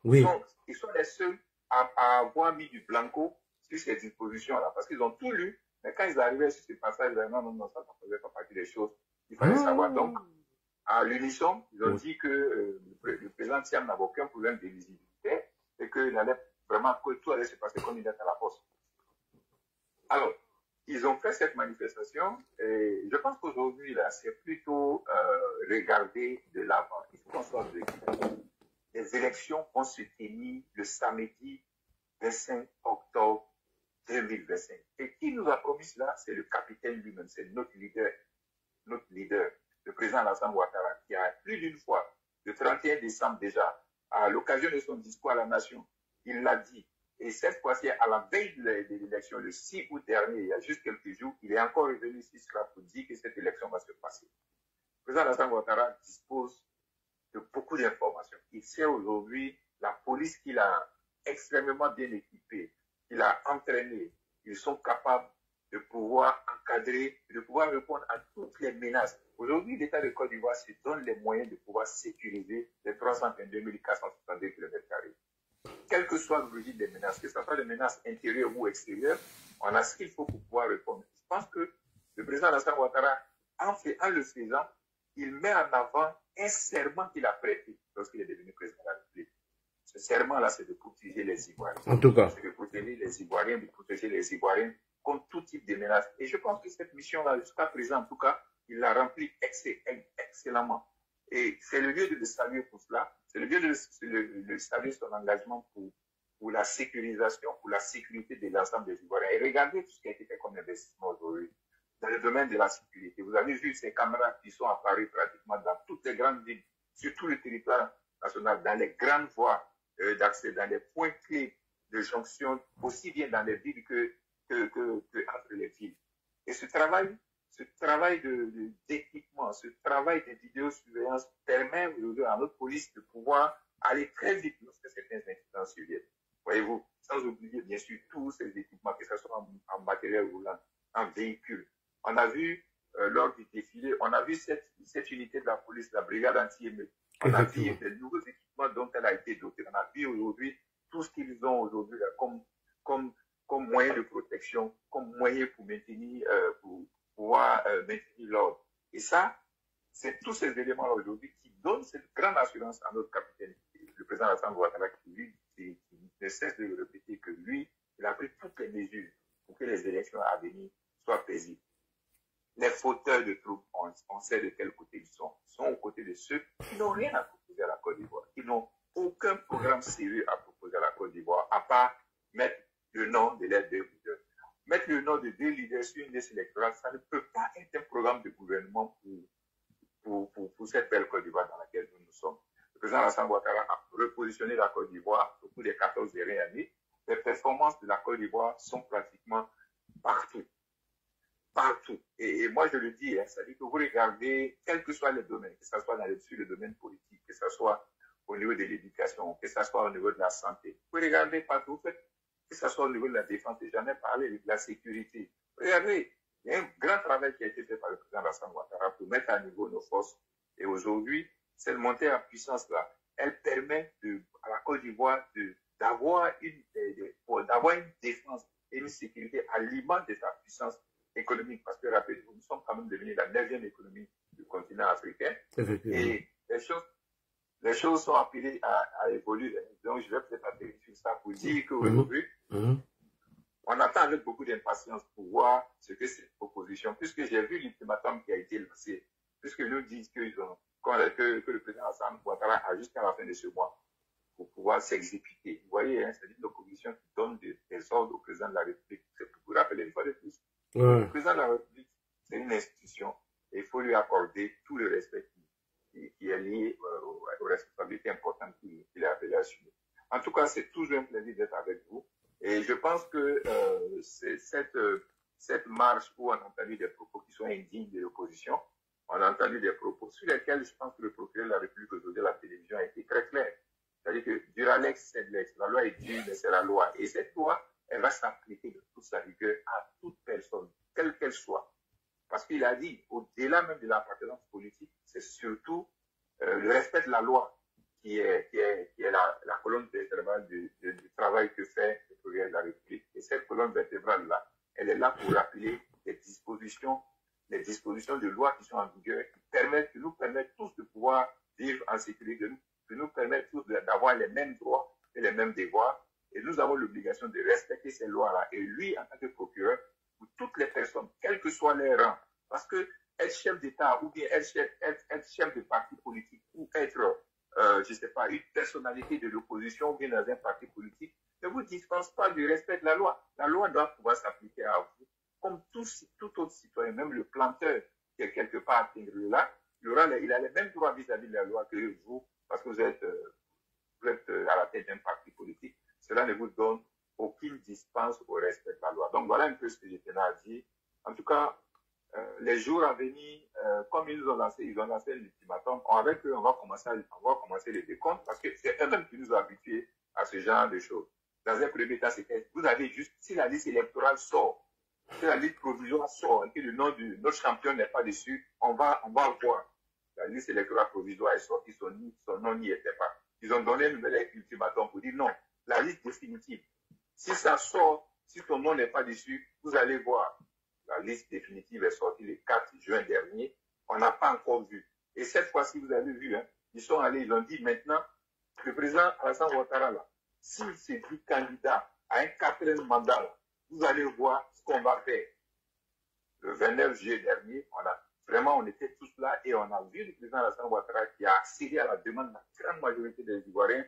Oui. Ils sont les seuls à avoir mis du blanco sur ces dispositions-là. Parce qu'ils ont tout lu, mais quand ils arrivaient sur ce passage, non, ça ne faisait pas partie des choses qu'il fallait savoir. Donc, à l'unisson, ils ont dit que le président Thiam n'avait aucun problème d'éligibilité et qu'il allait vraiment que tout allait se passer comme il est à la poste. Alors, ils ont fait cette manifestation et je pense qu'aujourd'hui, là, c'est plutôt regarder de l'avant. Il faut qu'on soit objectif. Les élections vont se tenir le samedi 25 octobre 2025. Et qui nous a promis cela? C'est le capitaine lui-même, c'est notre leader, le président Alassane Ouattara, qui a plus d'une fois, le 31 décembre déjà, à l'occasion de son discours à la nation, il l'a dit. Et cette fois-ci, à la veille de l'élection, le 6 août dernier, il y a juste quelques jours, il est encore revenu sur cela pour dire que cette élection va se passer. Le président Alassane Ouattara dispose de beaucoup d'informations. Il sait aujourd'hui la police qu'il a extrêmement bien équipée, qu'il a entraînée. Ils sont capables de pouvoir encadrer, de pouvoir répondre à toutes les menaces. Aujourd'hui, l'État de Côte d'Ivoire se donne les moyens de pouvoir sécuriser les 322 462 km². Quel que soit l'origine des menaces, que ce soit des menaces intérieures ou extérieures, on a ce qu'il faut pour pouvoir répondre. Je pense que le président Alassane Ouattara, en le faisant, il met en avant un serment qu'il a prêté lorsqu'il est devenu président de la République. Ce serment-là, c'est de protéger les Ivoiriens. En tout cas. C'est de protéger les Ivoiriens contre tout type de menaces. Et je pense que cette mission-là, jusqu'à présent, en tout cas, il l'a remplie excellemment. Et c'est le lieu de le saluer pour cela. C'est le lieu de le saluer son engagement pour la sécurisation, pour la sécurité de l'ensemble des Ivoiriens. Et regardez tout ce qui a été fait comme investissement aujourd'hui dans le domaine de la sécurité. Vous avez vu ces caméras qui sont apparues pratiquement dans toutes les grandes villes, sur tout le territoire national, dans les grandes voies d'accès, dans les points clés de jonction, aussi bien dans les villes que entre les villes. Et ce travail d'équipement, ce travail de vidéosurveillance permet aujourd'hui à notre police de pouvoir aller très vite lorsque certains incidents surviennent. Voyez-vous, sans oublier bien sûr tous ces équipements, que ce soit en matériel roulant, en véhicule. On a vu lors du défilé, on a vu cette unité de la police, la brigade anti-émeute. On a vu les nouveaux équipements dont elle a été dotée. On a vu aujourd'hui tout ce qu'ils ont aujourd'hui comme moyen de protection, comme moyen pour pouvoir maintenir l'ordre. Et ça, c'est tous ces éléments-là aujourd'hui qui donnent cette grande assurance à notre capitaine, le président Alassane Ouattara, qui ne cesse de répéter que lui, il a pris toutes les mesures pour que les élections à venir soient paisibles. Les fauteurs de troupes, on sait de quel côté ils sont aux côtés de ceux qui n'ont rien à proposer à la Côte d'Ivoire, qui n'ont aucun programme sérieux à proposer à la Côte d'Ivoire, à part mettre le nom de leurs deux leaders. Mettre le nom de deux leaders sur une liste électorale, ça ne peut pas être un programme de gouvernement pour cette belle Côte d'Ivoire dans laquelle nous sommes. Le président Alassane Ouattara a repositionné la Côte d'Ivoire au cours des 14 dernières années. Les performances de la Côte d'Ivoire sont pratiquement partout. Partout. Et moi, je le dis, c'est-à-dire que vous regardez, quels que soient les domaines, que ce soit sur le domaine politique, que ce soit au niveau de l'éducation, que ce soit au niveau de la santé. Vous regardez partout, que ce soit au niveau de la défense, j'ai jamais parlé de la sécurité. Regardez, il y a un grand travail qui a été fait par le président Alassane Ouattara pour mettre à niveau nos forces. Et aujourd'hui, cette montée en puissance-là, elle permet à la Côte d'Ivoire d'avoir une défense et une sécurité à l'image de sa puissance économique. Parce que, rappelez-vous, nous sommes quand même devenus la 9e économie du continent africain. Et les choses sont appelées à évoluer. Donc, je vais peut-être appeler sur ça pour dire qu'aujourd'hui, on attend avec beaucoup d'impatience pour voir ce que cette proposition, puisque j'ai vu l'ultimatum qui a été lancé, puisque nous disent que le président Alassane Ouattara a jusqu'à la fin de ce mois pour pouvoir s'exécuter. Vous voyez, c'est une opposition qui donne des ordres au président de la République. C'est pour vous rappeler une fois de plus. Le président de la République, c'est une institution et il faut lui accorder tout le respect qui est lié aux responsabilités importantes qu'il a appelé à assumer. En tout cas, c'est toujours un plaisir d'être avec vous. Et je pense que cette marche où on a entendu des propos qui sont indignes de l'opposition, on a entendu des propos sur lesquels je pense que le procureur de la République aujourd'hui à la télévision a été très clair. C'est-à-dire que Duralex, c'est de l'ex. La loi est dure, mais c'est la loi. Et cette loi, elle va s'appliquer de toute sa rigueur à toute personne, quelle qu'elle soit. Parce qu'il a dit, au-delà même de l'appartenance politique, c'est surtout le respect de la loi qui est la colonne vertébrale du travail que fait le procureur de la République. Et cette colonne vertébrale-là, elle est là pour rappeler les dispositions de loi qui sont en vigueur, qui nous permettent tous de pouvoir vivre en sécurité, qui nous permettent tous d'avoir les mêmes droits et les mêmes devoirs. Et nous avons l'obligation de respecter ces lois-là. Et lui, en tant que procureur, pour toutes les personnes, quel que soit leur rang, parce que être chef d'État ou bien être chef de parti politique ou être, je ne sais pas, une personnalité de l'opposition ou bien dans un parti politique, ne vous dispense pas du respect de la loi. La loi doit pouvoir s'appliquer à vous, comme tout autre citoyen, même le planteur qui est quelque part à Tingri-là, il a les mêmes droits vis-à-vis de la loi que vous, parce que vous êtes à la tête d'un parti politique. Cela ne vous donne aucune dispense au respect de la loi. Donc voilà un peu ce que je tenais à dire. En tout cas, les jours à venir, comme ils ont lancé l'ultimatum, avec eux, on va commencer les décomptes, parce que c'est eux-mêmes qui nous ont habitués à ce genre de choses. Dans un premier temps, c'était, vous avez juste, si la liste électorale sort, si la liste provisoire sort, et que le nom de notre champion n'est pas dessus, on va voir. La liste électorale provisoire est sortie, son nom n'y était pas. Ils ont donné un nouvel ultimatum pour dire non, la liste définitive. Si ça sort, si ton nom n'est pas dessus, vous allez voir. La liste définitive est sortie le 4 juin dernier. On n'a pas encore vu. Et cette fois-ci, vous avez vu, ils sont allés, ils ont dit maintenant, le président Alassane Ouattara, là, s'il s'est dit candidat à un 4e mandat, vous allez voir ce qu'on va faire. Le 29 juillet dernier, on était tous là et on a vu le président Alassane Ouattara qui a accédé à la demande de la grande majorité des Ivoiriens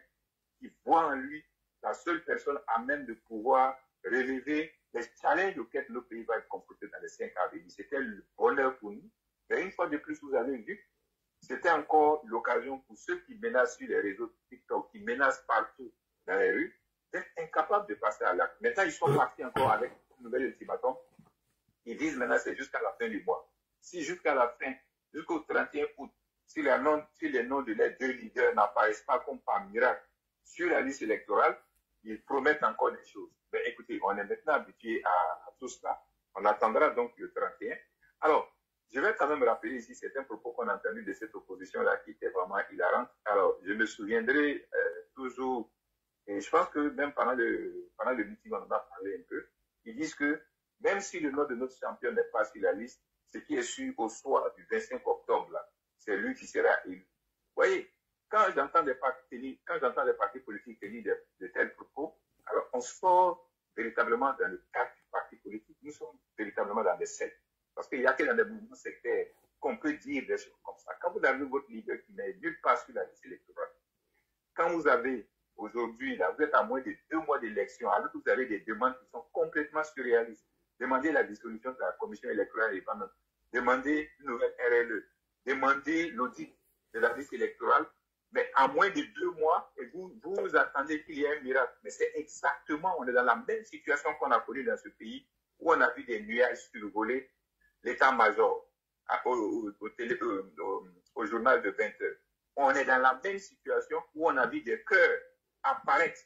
qui voient en lui la seule personne à même de pouvoir relever les challenges auxquels le pays va être confronté dans les 5 ans à venir. C'était le bonheur pour nous. Mais une fois de plus, vous avez vu, c'était encore l'occasion pour ceux qui menacent sur les réseaux TikTok, qui menacent partout dans les rues, d'être incapables de passer à l'acte. Maintenant, ils sont partis encore avec une nouvelle ultimatum. Ils disent maintenant c'est jusqu'à la fin du mois. Si jusqu'à la fin, jusqu'au 31 août, si les noms de les deux leaders n'apparaissent pas comme par miracle sur la liste électorale, ils promettent encore des choses. Mais écoutez, on est maintenant habitué à tout cela. On attendra donc le 31. Alors, je vais quand même rappeler ici certains propos qu'on a entendus de cette opposition-là qui était vraiment hilarante. Alors, je me souviendrai toujours, et je pense que même pendant le meeting, on en a parlé un peu, ils disent que même si le nom de notre champion n'est pas sur la liste, ce qui est sûr au soir du 25 octobre, là, c'est lui qui sera élu. Vous voyez, quand j'entends des partis politiques tenir de tels propos, alors on sort véritablement dans le cadre du parti politique. Nous sommes véritablement dans des sectes. Parce qu'il n'y a que dans des mouvements sectaires qu'on peut dire des choses comme ça. Quand vous avez votre leader qui n'est nulle part sur la liste électorale, quand vous avez aujourd'hui, là, vous êtes à moins de 2 mois d'élection, alors que vous avez des demandes qui sont complètement surréalistes. Demandez la dissolution de la commission électorale indépendante, demandez une nouvelle RLE, demandez l'audit de la liste électorale, mais à moins de 2 mois, et vous attendez qu'il y ait un miracle. Mais c'est exactement, on est dans la même situation qu'on a connue dans ce pays, où on a vu des nuages survoler l'état-major au journal de 20 heures. On est dans la même situation où on a vu des cœurs apparaître